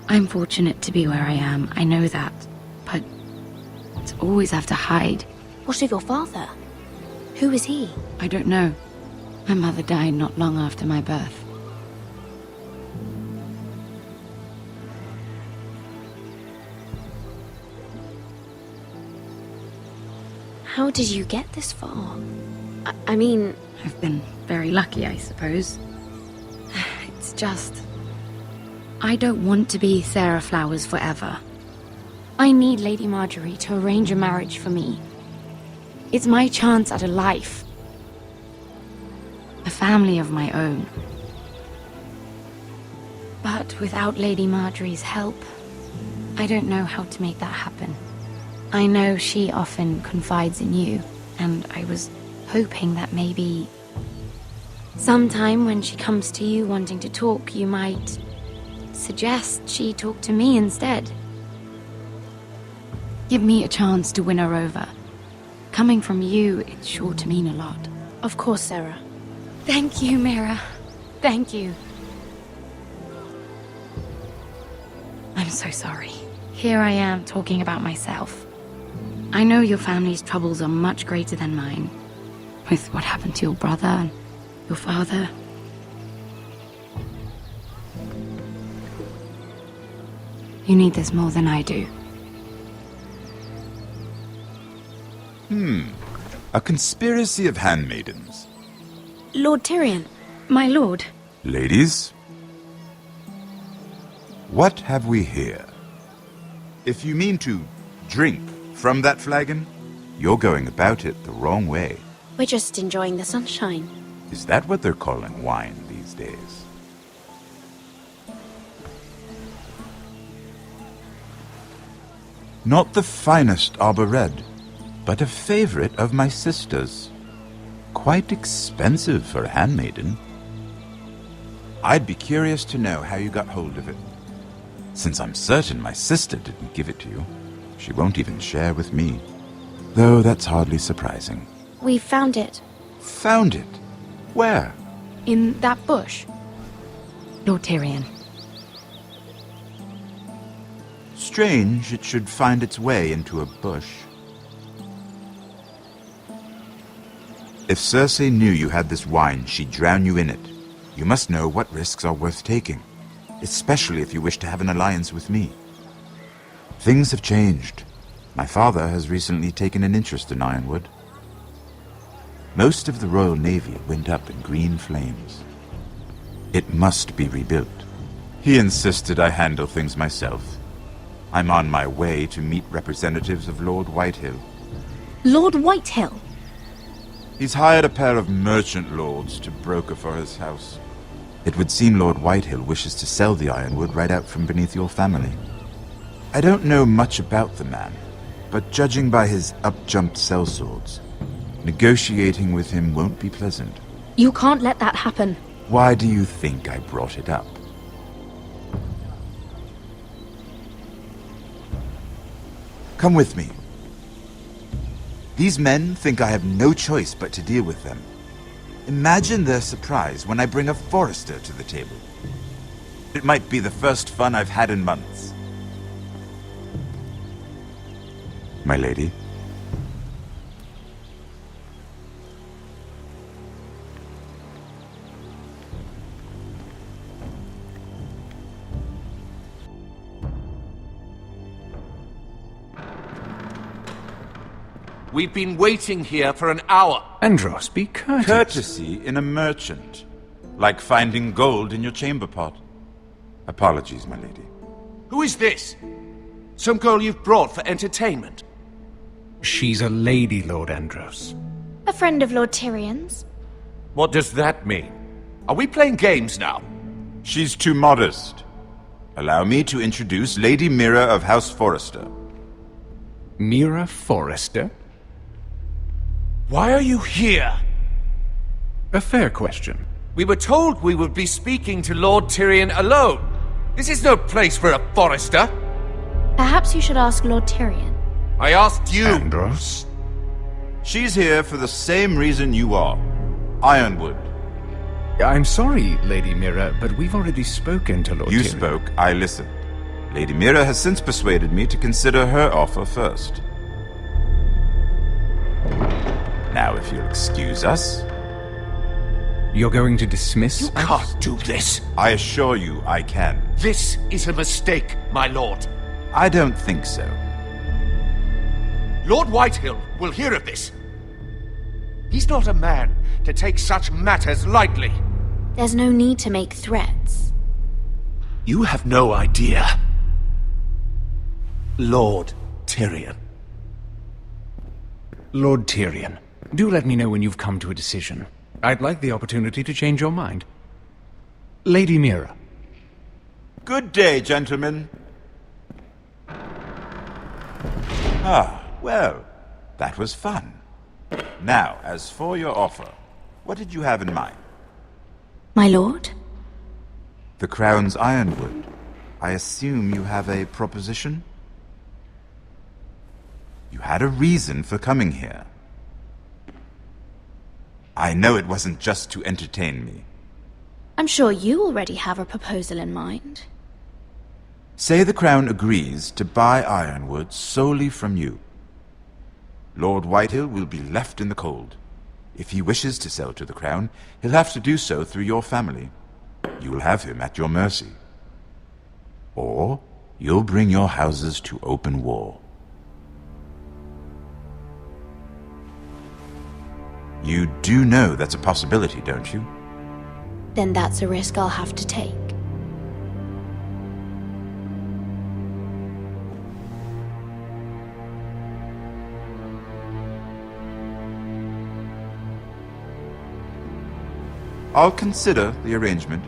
I'm fortunate to be where I am, I know that. But to always have to hide. What of your father? Who is he? I don't know. My mother died not long after my birth. How did you get this far? I mean... I've been very lucky, I suppose. It's just... I don't want to be Sarah Flowers forever. I need Lady Marjorie to arrange a marriage for me. It's my chance at a life. A family of my own. But without Lady Marjorie's help, I don't know how to make that happen. I know she often confides in you, and I was hoping that maybe sometime when she comes to you wanting to talk, you might suggest she talk to me instead. Give me a chance to win her over. Coming from you, it's sure to mean a lot. Of course, Sarah. Thank you, Mira. Thank you. I'm so sorry. Here I am talking about myself. I know your family's troubles are much greater than mine. With what happened to your brother and your father. You need this more than I do. A conspiracy of handmaidens. Lord Tyrion. My lord. Ladies, what have we here? If you mean to drink from that flagon, you're going about it the wrong way. We're just enjoying the sunshine. Is that what they're calling wine these days? Not the finest arbor red, but a favorite of my sister's. Quite expensive for a handmaiden. I'd be curious to know how you got hold of it. Since I'm certain my sister didn't give it to you, she won't even share with me. Though that's hardly surprising. We found it. Found it? Where? In that bush. Lord Tyrion. Strange it should find its way into a bush. If Cersei knew you had this wine, she'd drown you in it. You must know what risks are worth taking, especially if you wish to have an alliance with me. Things have changed. My father has recently taken an interest in Ironwood. Most of the Royal Navy went up in green flames. It must be rebuilt. He insisted I handle things myself. I'm on my way to meet representatives of Lord Whitehill. Lord Whitehill? He's hired a pair of merchant lords to broker for his house. It would seem Lord Whitehill wishes to sell the Ironwood right out from beneath your family. I don't know much about the man, but judging by his up-jumped sellswords, negotiating with him won't be pleasant. You can't let that happen. Why do you think I brought it up? Come with me. These men think I have no choice but to deal with them. Imagine their surprise when I bring a Forester to the table. It might be the first fun I've had in months. My lady. We've been waiting here for an hour. Andros, be courteous. Courtesy in a merchant. Like finding gold in your chamber pot. Apologies, my lady. Who is this? Some girl you've brought for entertainment? She's a lady, Lord Andros. A friend of Lord Tyrion's. What does that mean? Are we playing games now? She's too modest. Allow me to introduce Lady Mira of House Forester. Mira Forrester? Why are you here? A fair question. We were told we would be speaking to Lord Tyrion alone. This is no place for a Forrester. Perhaps you should ask Lord Tyrion. I asked you. Andros? She's here for the same reason you are. Ironwood. I'm sorry, Lady Mira, but we've already spoken to Lord You Tyrion. spoke, I listened. Lady Mira has since persuaded me to consider her offer first. Now, if you'll excuse us... You're going to dismiss You us? can't do this. I assure you I can. This is a mistake, my lord. I don't think so. Lord Whitehill will hear of this. He's not a man to take such matters lightly. There's no need to make threats. You have no idea. Lord Tyrion. Lord Tyrion, do let me know when you've come to a decision. I'd like the opportunity to change your mind. Lady Mira. Good day, gentlemen. Ah, well, that was fun. Now, as for your offer, what did you have in mind? My lord? The Crown's Ironwood. I assume you have a proposition? You had a reason for coming here. I know it wasn't just to entertain me. I'm sure you already have a proposal in mind. Say the Crown agrees to buy Ironwood solely from you. Lord Whitehill will be left in the cold. If he wishes to sell to the Crown, he'll have to do so through your family. You'll have him at your mercy. Or you'll bring your houses to open war. You do know that's a possibility, don't you? Then that's a risk I'll have to take. I'll consider the arrangement.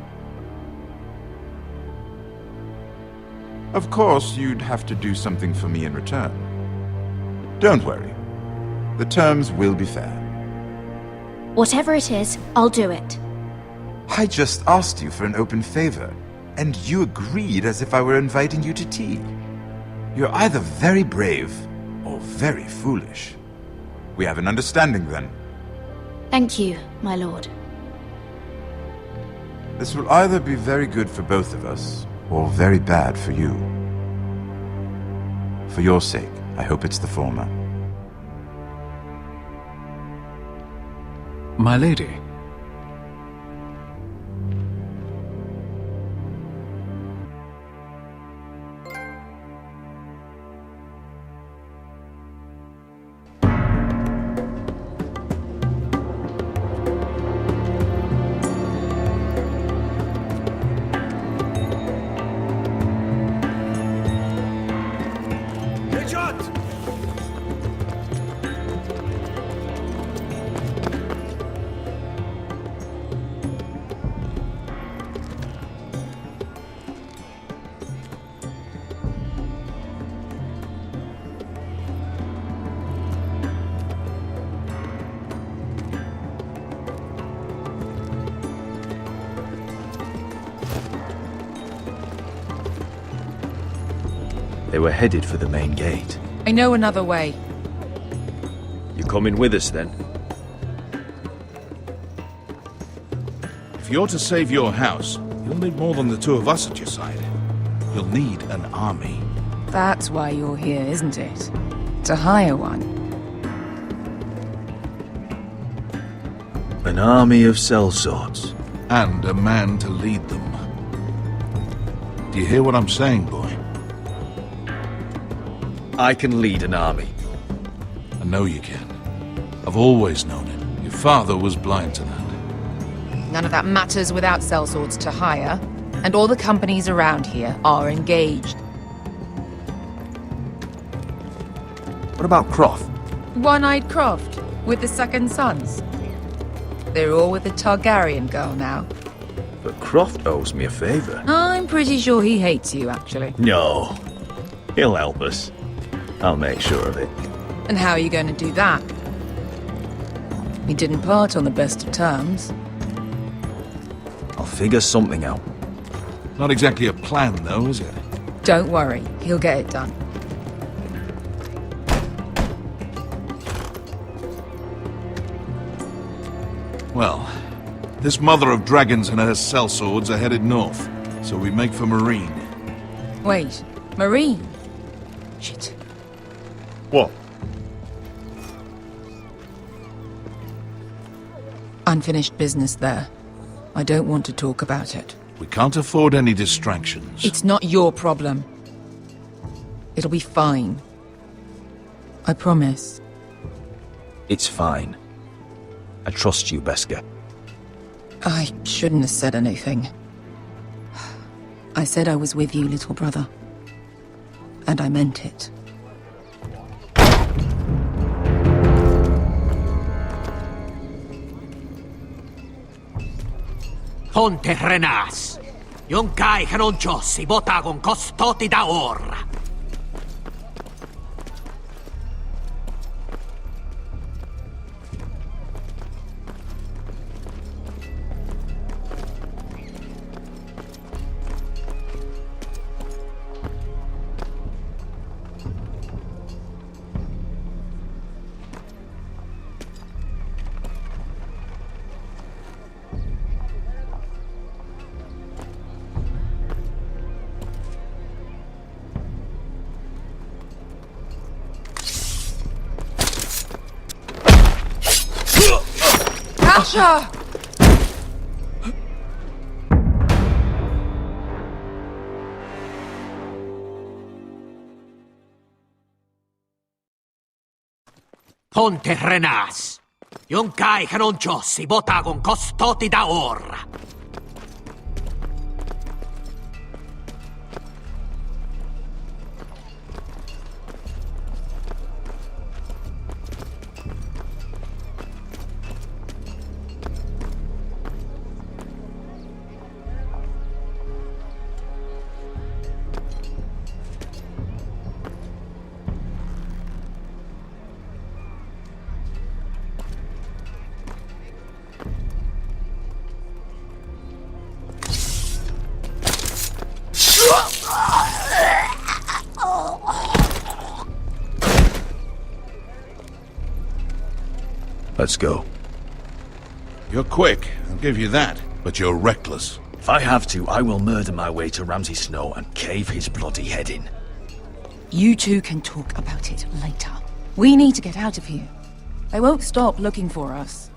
Of course, you'd have to do something for me in return. Don't worry. The terms will be fair. Whatever it is, I'll do it. I just asked you for an open favor, and you agreed as if I were inviting you to tea. You're either very brave or very foolish. We have an understanding then. Thank you, my lord. This will either be very good for both of us, or very bad for you. For your sake, I hope it's the former. My lady. They were headed for the main gate. I know another way. You coming with us then? If you're to save your house, you'll need more than the two of us at your side. You'll need an army. That's why you're here, isn't it? To hire one. An army of sellswords. And a man to lead them. Do you hear what I'm saying, boy? I can lead an army. I know you can. I've always known it. Your father was blind to that. None of that matters without sellswords to hire, and all the companies around here are engaged. What about Croft? One-Eyed Croft, with the second sons. They're all with the Targaryen girl now. But Croft owes me a favor. I'm pretty sure he hates you, actually. No. He'll help us. I'll make sure of it. And how are you going to do that? We didn't part on the best of terms. I'll figure something out. Not exactly a plan, though, is it? Don't worry, he'll get it done. Well, this mother of dragons and her sellswords are headed north, so we make for Marine. Wait, Marine? Shit. What? Unfinished business there. I don't want to talk about it. We can't afford any distractions. It's not your problem. It'll be fine. I promise. It's fine. I trust you, Beskar. I shouldn't have said anything. I said I was with you, little brother. And I meant it. Ponte Renas. Yon kai kanonchosi botagon costoti da ora. Asha! Ponte Renas. Yon kai kanonchosi botagon costoti da ora. Let's go. You're quick, I'll give you that, but you're reckless. If I have to, I will murder my way to Ramsay Snow and cave his bloody head in. You two can talk about it later. We need to get out of here. They won't stop looking for us.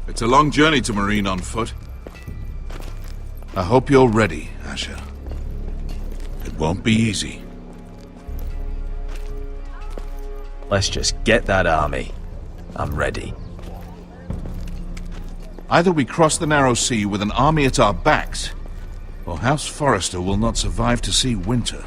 It's a long journey to Marine on foot. I hope you're ready, Asher. It won't be easy. Let's just get that army. I'm ready. Either we cross the narrow sea with an army at our backs, or House Forrester will not survive to see winter.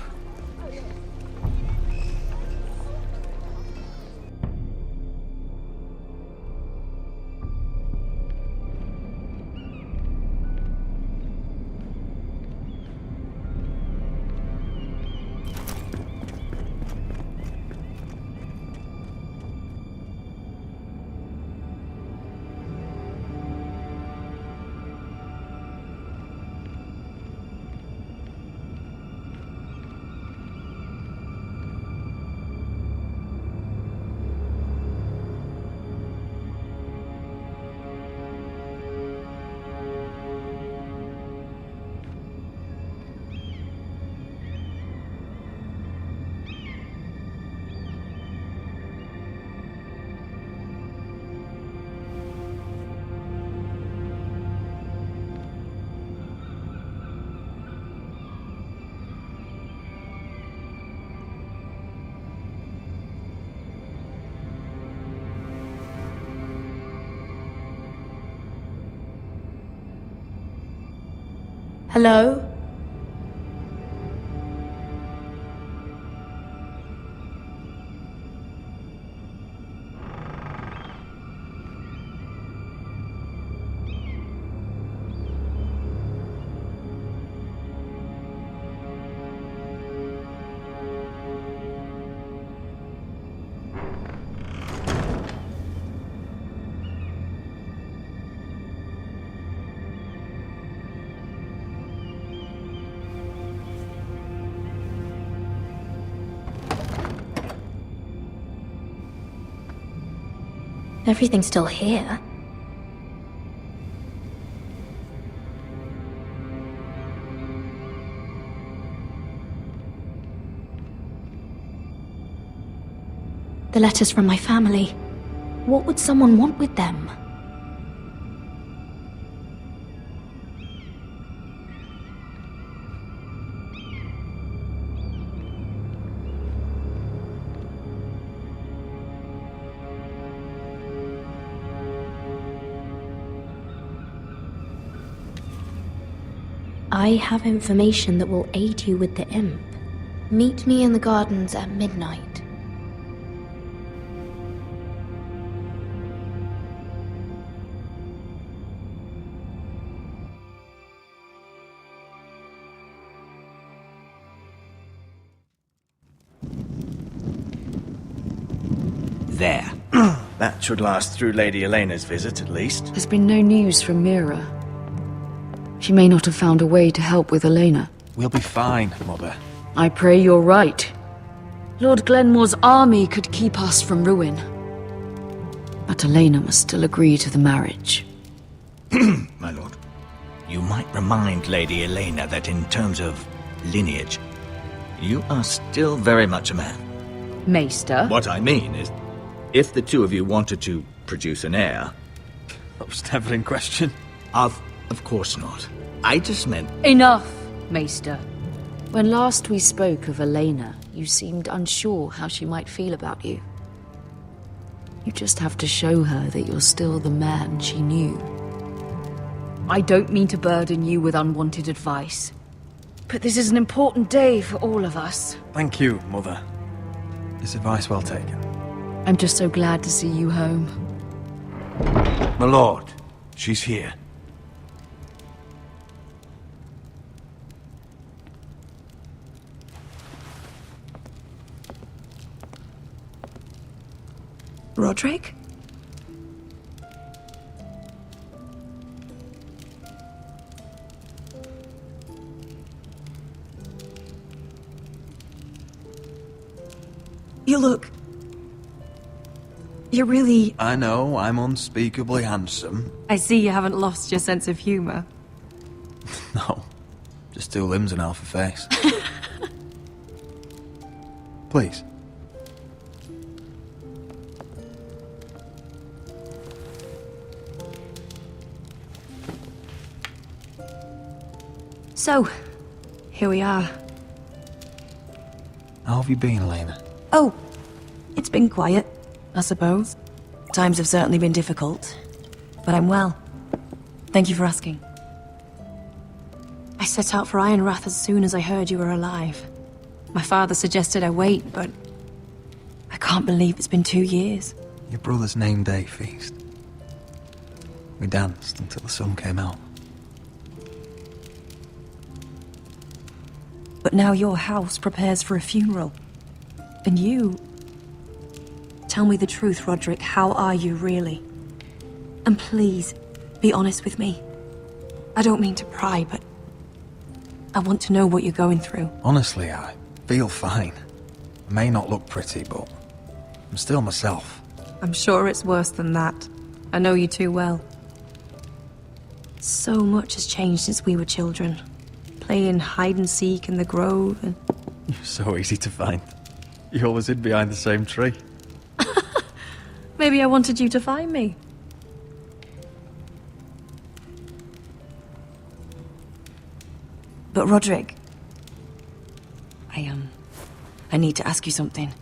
Hello? Everything's still here. The letters from my family. What would someone want with them? I have information that will aid you with the imp. Meet me in the gardens at midnight. There. That should last through Lady Elena's visit, at least. There's been no news from Mira. She may not have found a way to help with Elena. We'll be fine, Mother. I pray you're right. Lord Glenmore's army could keep us from ruin. But Elena must still agree to the marriage. My lord. You might remind Lady Elena that in terms of lineage, you are still very much a man. Maester? What I mean is, if the two of you wanted to produce an heir... That was never in question. Of course not. I just meant... Enough, Maester. When last we spoke of Elena, you seemed unsure how she might feel about you. You just have to show her that you're still the man she knew. I don't mean to burden you with unwanted advice, but this is an important day for all of us. Thank you, Mother. This advice well taken. I'm just so glad to see you home. My lord, she's here. Roderick? You look... You're really... I know, I'm unspeakably handsome. I see you haven't lost your sense of humor. No, just two limbs and half a face. Please. So, here we are. How have you been, Elena? Oh, it's been quiet, I suppose. Times have certainly been difficult, but I'm well. Thank you for asking. I set out for Ironrath as soon as I heard you were alive. My father suggested I wait, but I can't believe it's been 2 years. Your brother's name day feast. We danced until the sun came out. But now your house prepares for a funeral. And you... Tell me the truth, Roderick. How are you, really? And please, be honest with me. I don't mean to pry, but... I want to know what you're going through. Honestly, I feel fine. I may not look pretty, but I'm still myself. I'm sure it's worse than that. I know you too well. So much has changed since we were children. Playing hide and seek in the grove and... You're so easy to find. You always hid behind the same tree. Maybe I wanted you to find me. But Roderick... I need to ask you something.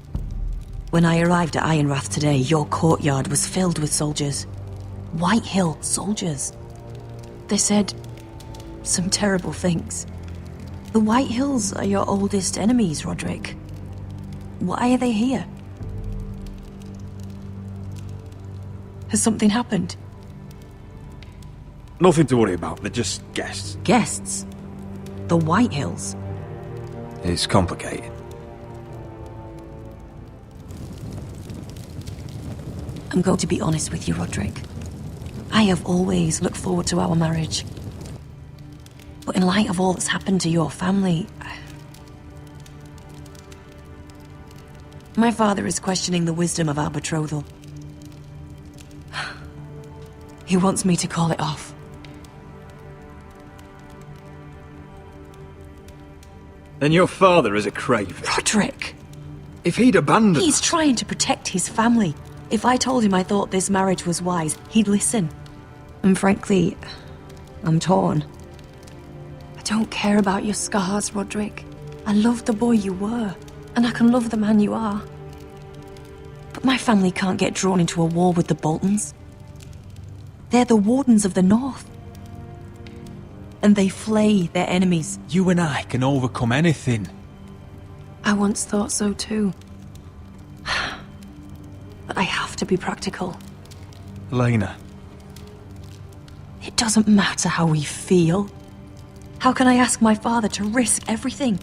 When I arrived at Ironrath today, your courtyard was filled with soldiers. White Hill soldiers. They said some terrible things. The White Hills are your oldest enemies, Roderick. Why are they here? Has something happened? Nothing to worry about, they're just guests. Guests? The White Hills? It's complicated. I'm going to be honest with you, Roderick. I have always looked forward to our marriage. But in light of all that's happened to your family... My father is questioning the wisdom of our betrothal. He wants me to call it off. Then your father is a craven. Roderick! If he'd abandoned... He's trying to protect his family. If I told him I thought this marriage was wise, he'd listen. And frankly, I'm torn. I don't care about your scars, Roderick. I love the boy you were, and I can love the man you are. But my family can't get drawn into a war with the Boltons. They're the Wardens of the North. And they flay their enemies. You and I can overcome anything. I once thought so too. But I have to be practical. Elena. It doesn't matter how we feel. How can I ask my father to risk everything?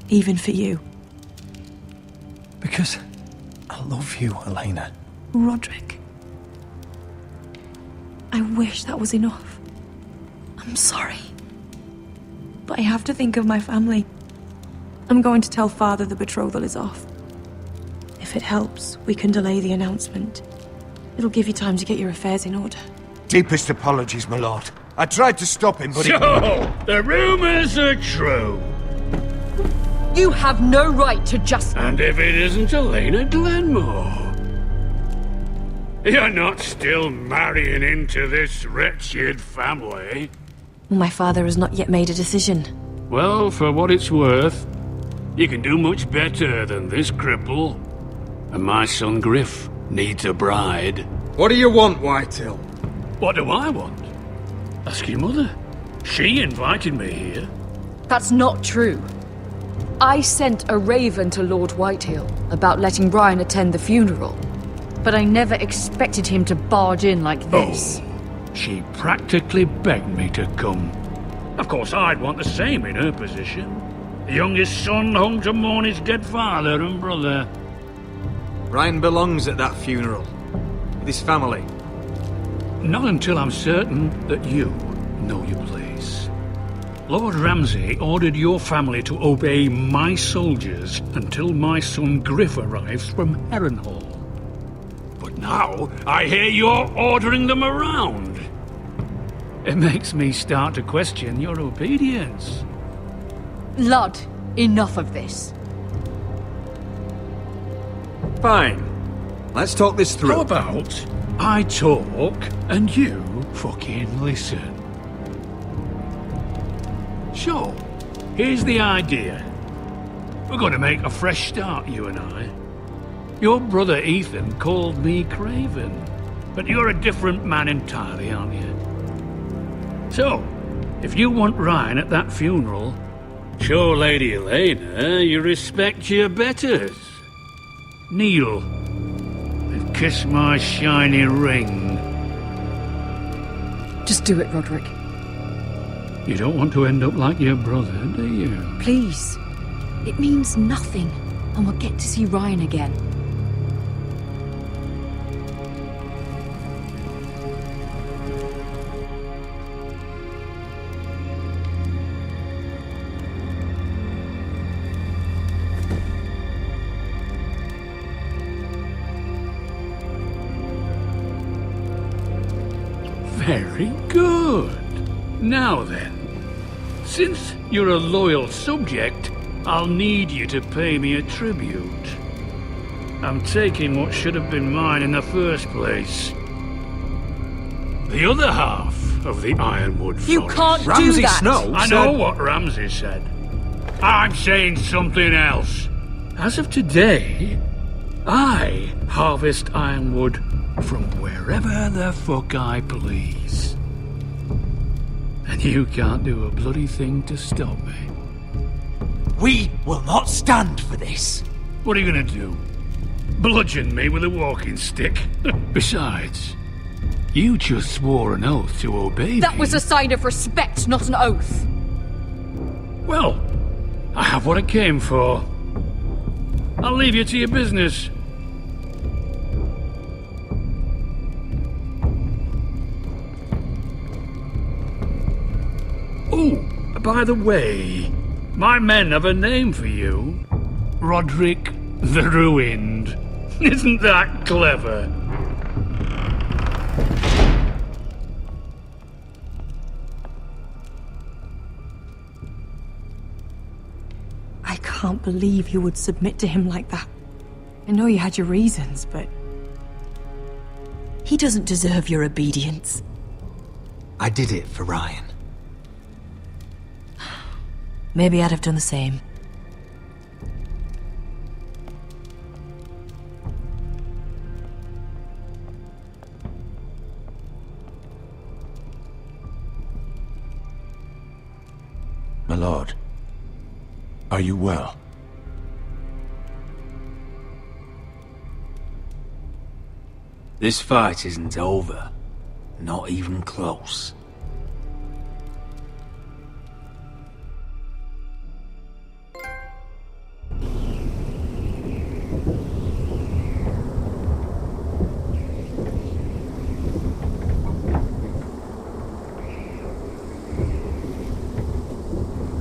Even for you. Because I love you, Elena. Roderick. I wish that was enough. I'm sorry. But I have to think of my family. I'm going to tell Father the betrothal is off. If it helps, we can delay the announcement. It'll give you time to get your affairs in order. Deepest apologies, my lord. I tried to stop him, but So, the rumors are true. You have no right to just... And if it isn't Elena Glenmore? You're not still marrying into this wretched family? My father has not yet made a decision. Well, for what it's worth, you can do much better than this cripple. And my son Griff needs a bride. What do you want, Whitetail? What do I want? Ask your mother. She invited me here. That's not true. I sent a raven to Lord Whitehill about letting Brian attend the funeral. But I never expected him to barge in like this. Oh, she practically begged me to come. Of course, I'd want the same in her position. The youngest son home to mourn his dead father and brother. Brian belongs at that funeral. With his family. Not until I'm certain that you know your place. Lord Ramsay ordered your family to obey my soldiers until my son Griff arrives from Harrenhal. But now, I hear you're ordering them around. It makes me start to question your obedience. Lud, enough of this. Fine. Let's talk this through. How about I talk and you fucking listen? So, here's the idea. We're going to make a fresh start, you and I. Your brother Ethan called me Craven, but you're a different man entirely, aren't you? So, if you want Ryan at that funeral, show Lady Elena you respect your betters. Kneel and kiss my shiny ring. Just do it, Roderick. You don't want to end up like your brother, do you? Please. It means nothing, and we'll get to see Ryan again. Very good. Now then, since you're a loyal subject, I'll need you to pay me a tribute. I'm taking what should have been mine in the first place. The other half of the Ironwood Forest. You can't do that! Snow I know what Ramsay said. I'm saying something else. As of today, I harvest ironwood from wherever the fuck I please. And you can't do a bloody thing to stop me. we will not stand for this. What are you gonna do? Bludgeon me with a walking stick? Besides, you just swore an oath to obey me. That was a sign of respect, not an oath. Well, I have what I came for. I'll leave you to your business. Oh, by the way, my men have a name for you. Roderick the Ruined. Isn't that clever? I can't believe you would submit to him like that. I know you had your reasons, but... he doesn't deserve your obedience. I did it for Ryan. Maybe I'd have done the same. My lord, are you well? This fight isn't over. Not even close.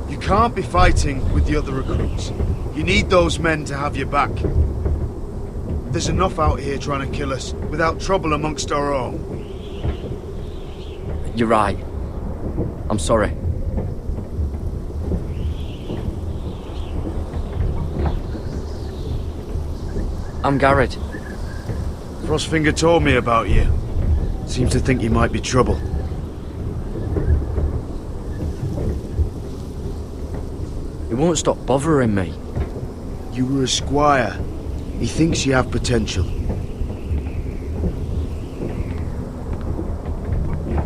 You can't be fighting with the other recruits. You need those men to have your back. There's enough out here trying to kill us, without trouble amongst our own. You're right. I'm sorry. I'm Garrett. Frostfinger told me about you. Seems to think you might be trouble. He won't stop bothering me. You were a squire. He thinks you have potential.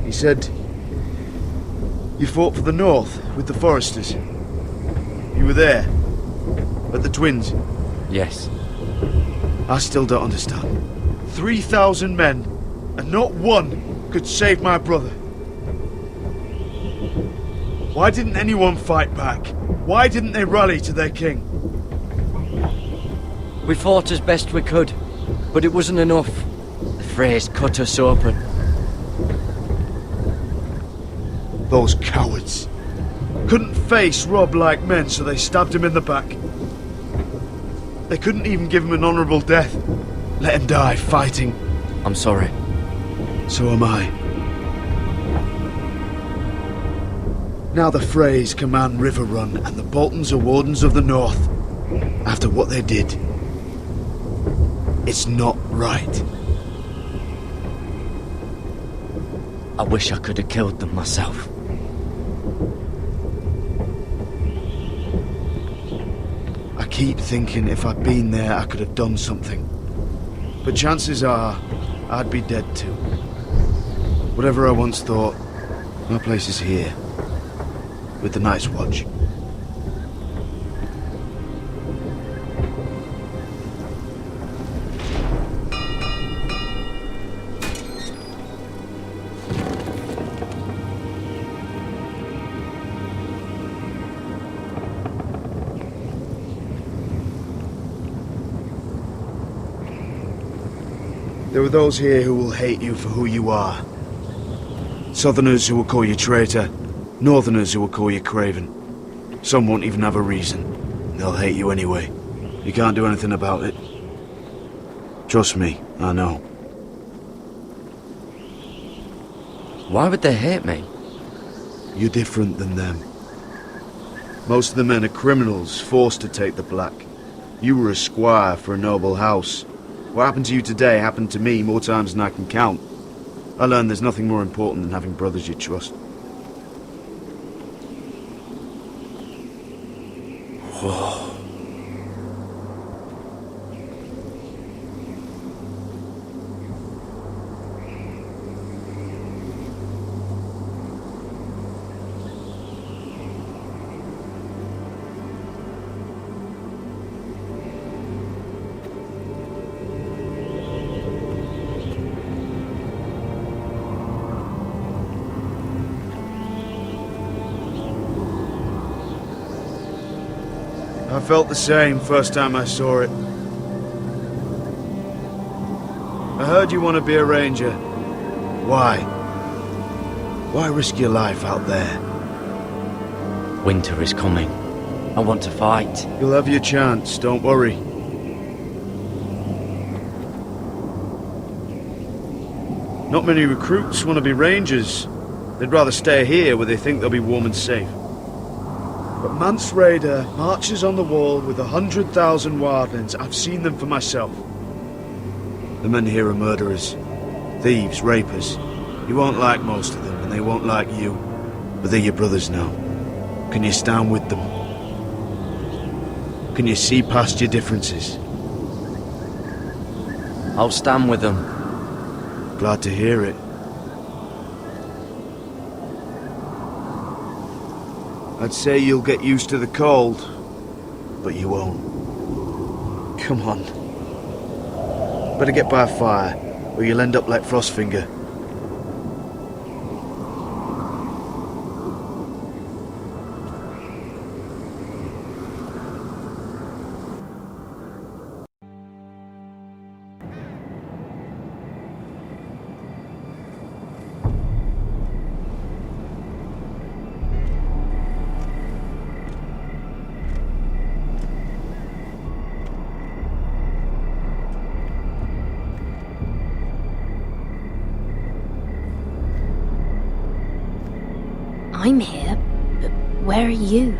He said you fought for the North with the Foresters. You were there, at the Twins. Yes. I still don't understand. 3,000 men, and not one could save my brother. Why didn't anyone fight back? Why didn't they rally to their king? We fought as best we could, but it wasn't enough. The Freys cut us open. Those cowards. Couldn't face Rob like men, so they stabbed him in the back. They couldn't even give him an honourable death. Let him die fighting. I'm sorry. So am I. Now the Freys command Riverrun, and the Boltons are Wardens of the North. After what they did. It's not right. I wish I could have killed them myself. I keep thinking if I'd been there, I could have done something. But chances are, I'd be dead too. Whatever I once thought, my place is here. With the Night's Watch. There are those here who will hate you for who you are. Southerners who will call you traitor. Northerners who will call you craven. Some won't even have a reason. They'll hate you anyway. You can't do anything about it. Trust me, I know. Why would they hate me? You're different than them. Most of the men are criminals, forced to take the black. You were a squire for a noble house. What happened to you today happened to me more times than I can count. I learned there's nothing more important than having brothers you trust. Whoa. I felt the same first time I saw it. I heard you want to be a ranger. Why? Why risk your life out there? Winter is coming. I want to fight. You'll have your chance, don't worry. Not many recruits want to be rangers. They'd rather stay here where they think they'll be warm and safe. But Mance Raider marches on the wall with 100,000 wildlings. I've seen them for myself. The men here are murderers, thieves, rapers. You won't like most of them, and they won't like you. But they're your brothers now. Can you stand with them? Can you see past your differences? I'll stand with them. Glad to hear it. I'd say you'll get used to the cold, but you won't. Come on. Better get by a fire, or you'll end up like Frostfinger. I'm here, but where are you?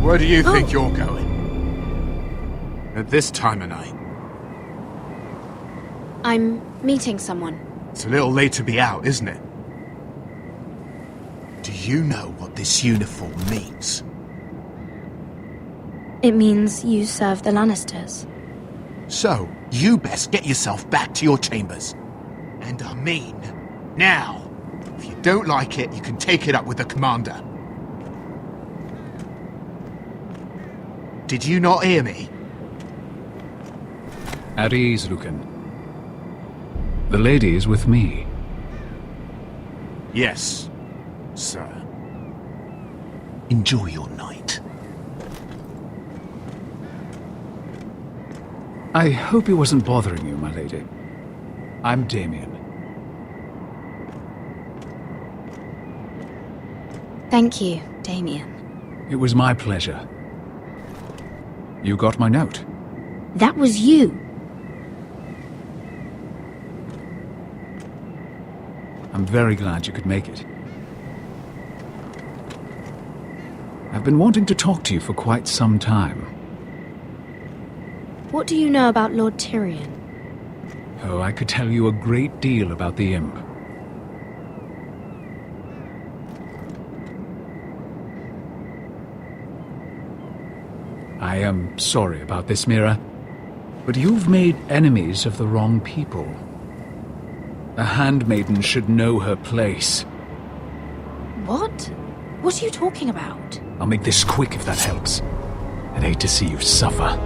Where do you think you're going? At this time of night? I'm meeting someone. It's a little late to be out, isn't it? Do you know what this uniform means? It means you serve the Lannisters. So, you best get yourself back to your chambers. And I mean, now. If you don't like it, you can take it up with the commander. Did you not hear me? At ease, Lucan. The lady is with me. Yes, sir. Enjoy your night. I hope he wasn't bothering you, my lady. I'm Damien. Thank you, Damien. It was my pleasure. You got my note. That was you. I'm very glad you could make it. I've been wanting to talk to you for quite some time. What do you know about Lord Tyrion? Oh, I could tell you a great deal about the imp. I am sorry about this, Mira, but you've made enemies of the wrong people. A handmaiden should know her place. What? What are you talking about? I'll make this quick if that helps. I'd hate to see you suffer.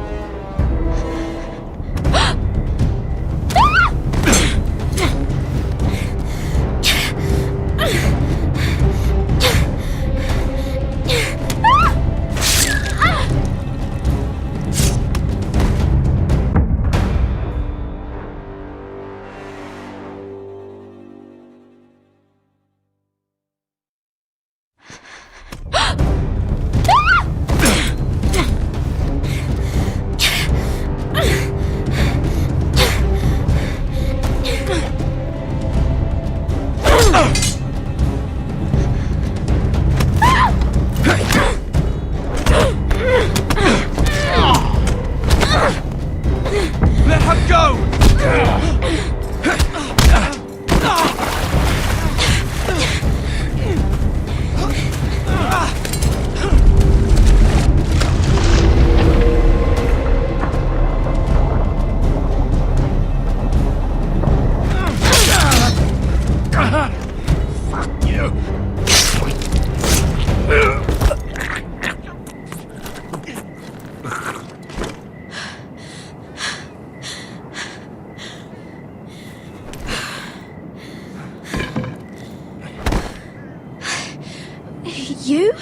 You?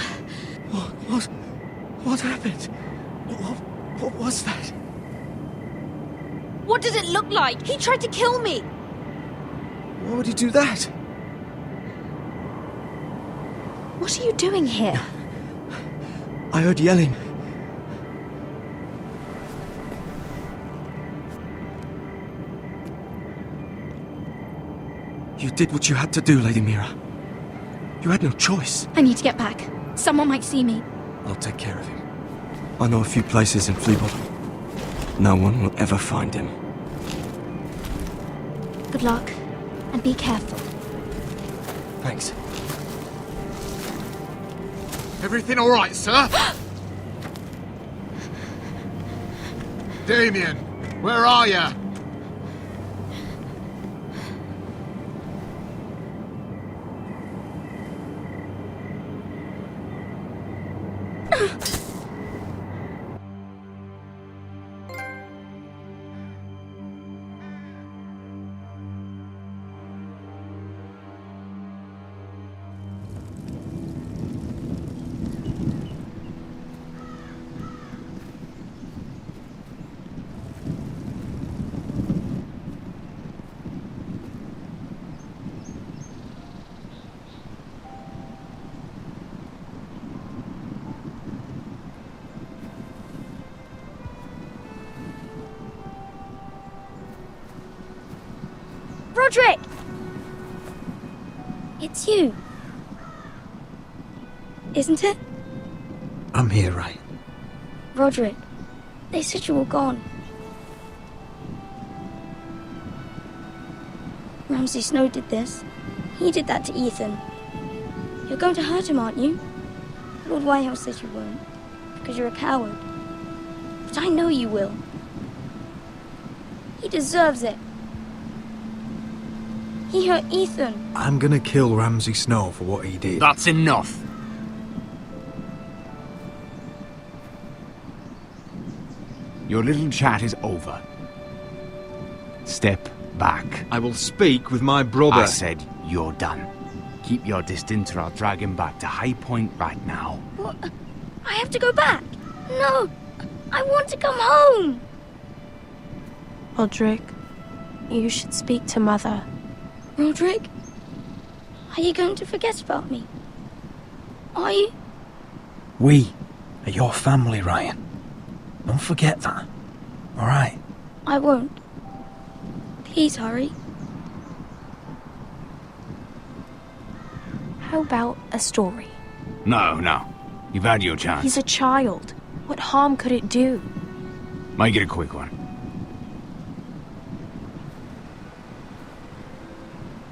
What happened? What was that? What does it look like? He tried to kill me! Why would he do that? What are you doing here? I heard yelling. You did what you had to do, Lady Mira. You had no choice. I need to get back. Someone might see me. I'll take care of him. I know a few places in Fleabottom. No one will ever find him. Good luck, and be careful. Thanks. Everything all right, sir? Damien, where are you? Roderick! It's you. Isn't it? I'm here, right? Roderick, they said you were gone. Ramsay Snow did this. He did that to Ethan. You're going to hurt him, aren't you? Lord Whitehouse says you won't, because you're a coward. But I know you will. He deserves it. He hurt Ethan. I'm gonna kill Ramsay Snow for what he did. That's enough. Your little chat is over. Step back. I will speak with my brother. I said you're done. Keep your distance or I'll drag him back to High Point right now. What? I have to go back. No, I want to come home. Roderick, you should speak to Mother. Roderick, are you going to forget about me? Are you? We are your family, Ryan. Don't forget that. Alright? I won't. Please hurry. How about a story? No. You've had your chance. He's a child. What harm could it do? Make it a quick one.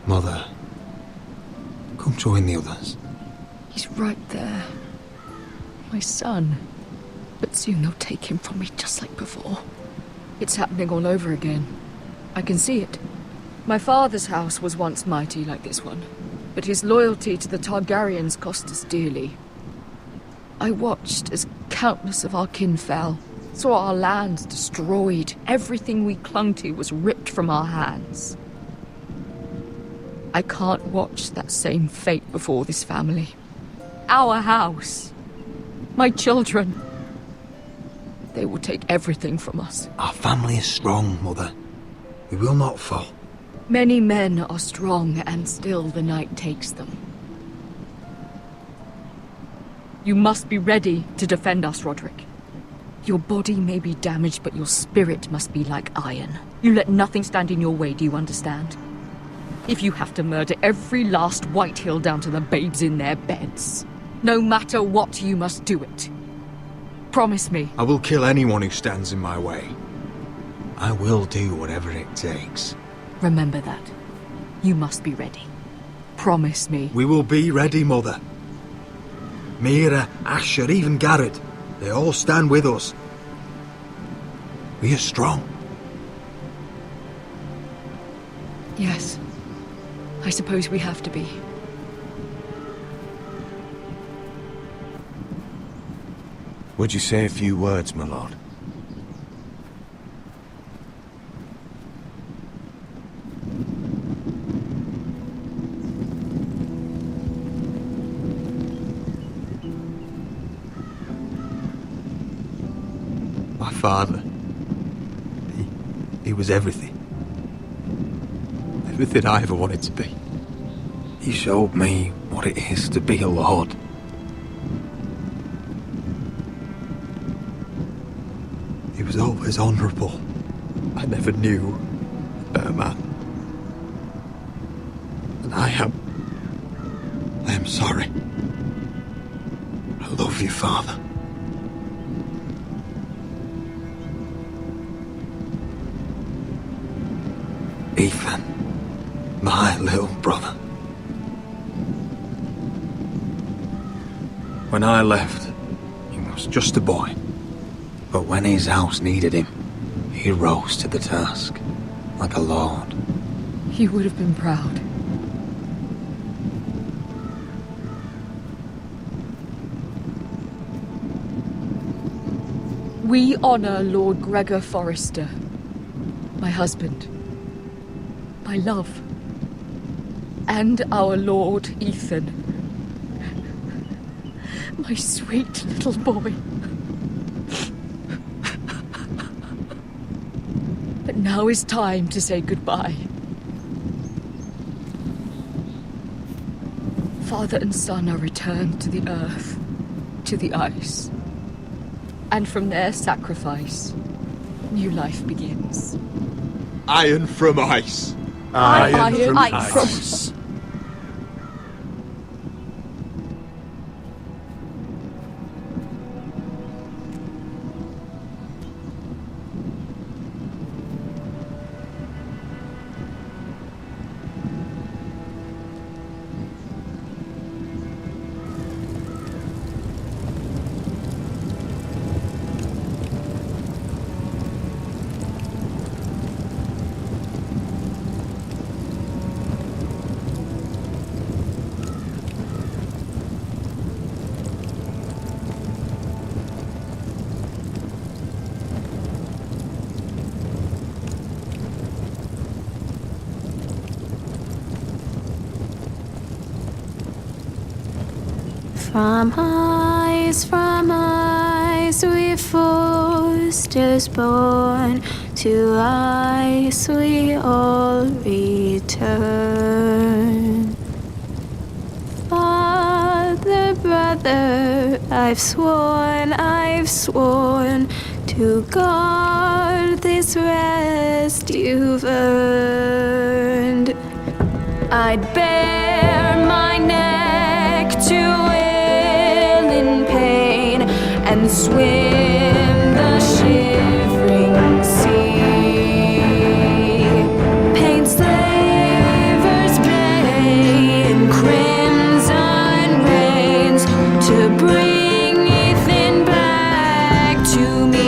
Mother, come join the others. He's right there. My son. But soon they'll take him from me just like before. It's happening all over again. I can see it. My father's house was once mighty like this one, but his loyalty to the Targaryens cost us dearly. I watched as countless of our kin fell, saw our lands destroyed, everything we clung to was ripped from our hands. I can't watch that same fate before this family. Our house. My children. They will take everything from us. Our family is strong, Mother. We will not fall. Many men are strong, and still the night takes them. You must be ready to defend us, Roderick. Your body may be damaged, but your spirit must be like iron. You let nothing stand in your way, do you understand? If you have to murder every last Whitehill down to the babes in their beds, no matter what, you must do it. Promise me. I will kill anyone who stands in my way. I will do whatever it takes. Remember that. You must be ready. Promise me. We will be ready, Mother. Mira, Asher, even Garrett, they all stand with us. We are strong. Yes. I suppose we have to be. Would you say a few words, my lord? My father. He was everything. Everything I ever wanted to be. He showed me what it is to be a lord. He was always honourable. I never knew a better man. And I am sorry. I love you, Father. Ethan, my little brother. When I left, he was just a boy. But when his house needed him, he rose to the task, like a lord. He would have been proud. We honor Lord Gregor Forrester, my husband, my love, and our Lord Ethan, my sweet little boy. But now is time to say goodbye. Father and son are returned to the earth, to the ice. And from their sacrifice, new life begins. Iron from ice. Iron from ice. From ice we Forsters born, to ice we all return. Father, brother, I've sworn to guard this rest you've earned. I'd bare my neck to and swim the shivering sea. Paint Slaver's Bay in crimson rains to bring Ethan back to me.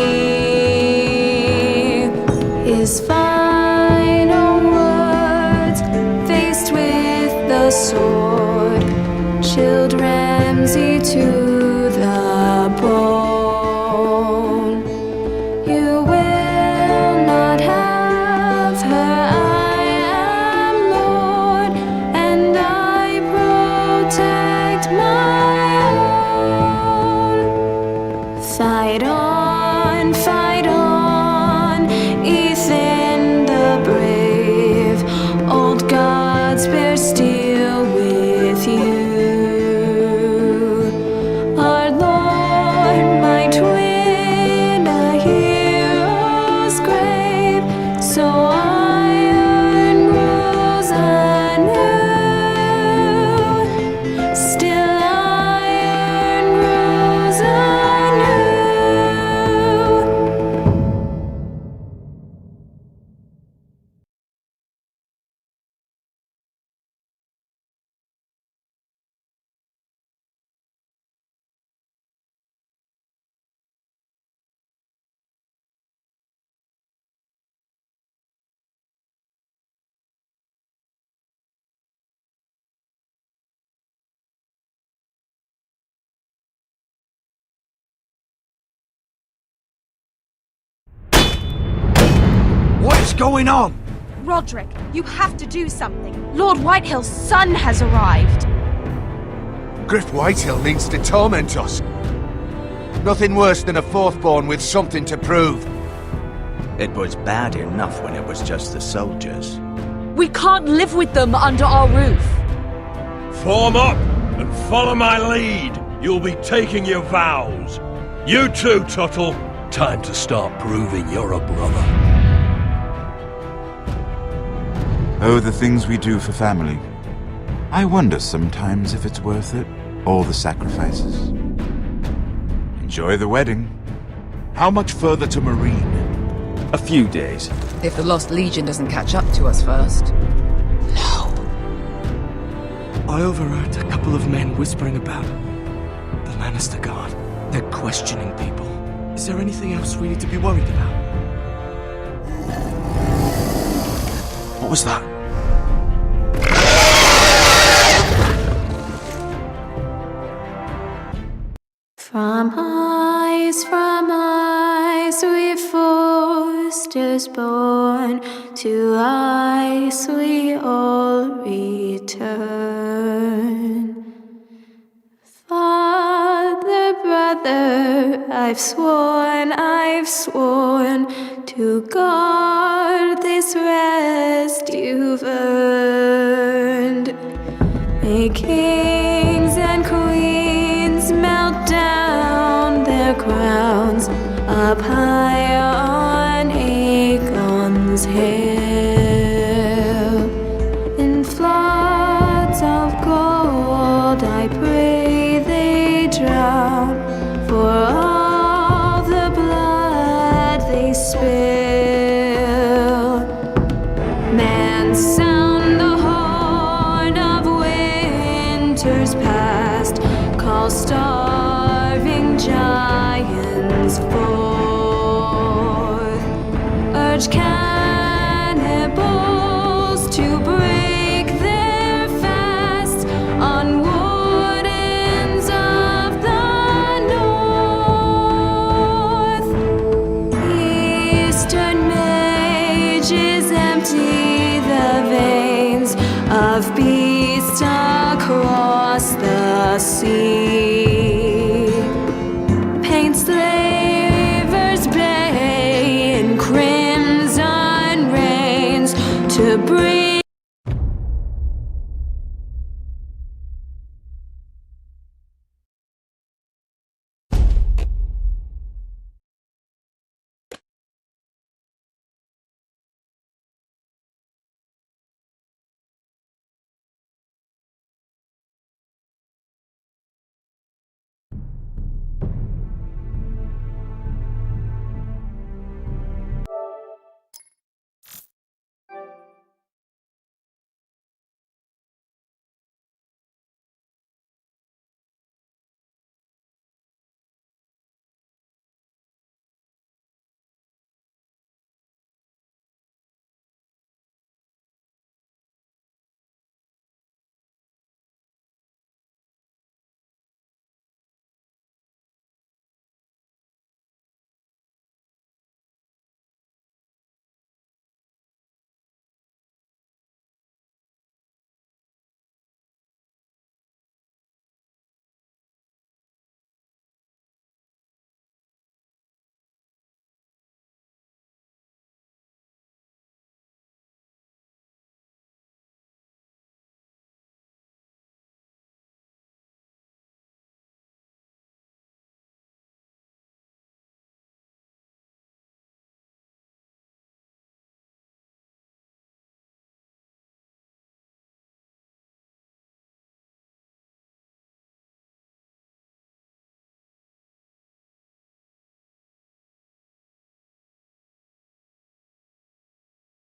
His final words, faced with the sword, chilled Ramsay to the bone. You will not have her, I am Lord, and I protect my own. Fight on, Ethan the brave, old gods bear steel with you. What's going on? Roderick, you have to do something. Lord Whitehill's son has arrived. Griff Whitehill means to torment us. Nothing worse than a fourth-born with something to prove. It was bad enough when it was just the soldiers. We can't live with them under our roof. Form up and follow my lead. You'll be taking your vows. You too, Tuttle. Time to start proving you're a brother. Oh, the things we do for family. I wonder sometimes if it's worth it. All the sacrifices. Enjoy the wedding. How much further to Marine? A few days. If the Lost Legion doesn't catch up to us first. I overheard a couple of men whispering about the Lannister Guard. They're questioning people. Is there anything else we need to be worried about? What was that? From ice we foresters born, to ice we all return. Father, brother, I've sworn to guard this rest you've earned. May kings and queens melt down their crowns up high on Aegon's hill. In floods of gold I pray they drown, for all the blood they spill. Man, sound the horn of winter's past, call starving giants forth, urge cannibals to break their fast on wardens of the north. Eastern mages empty the veins of beasts across the sea.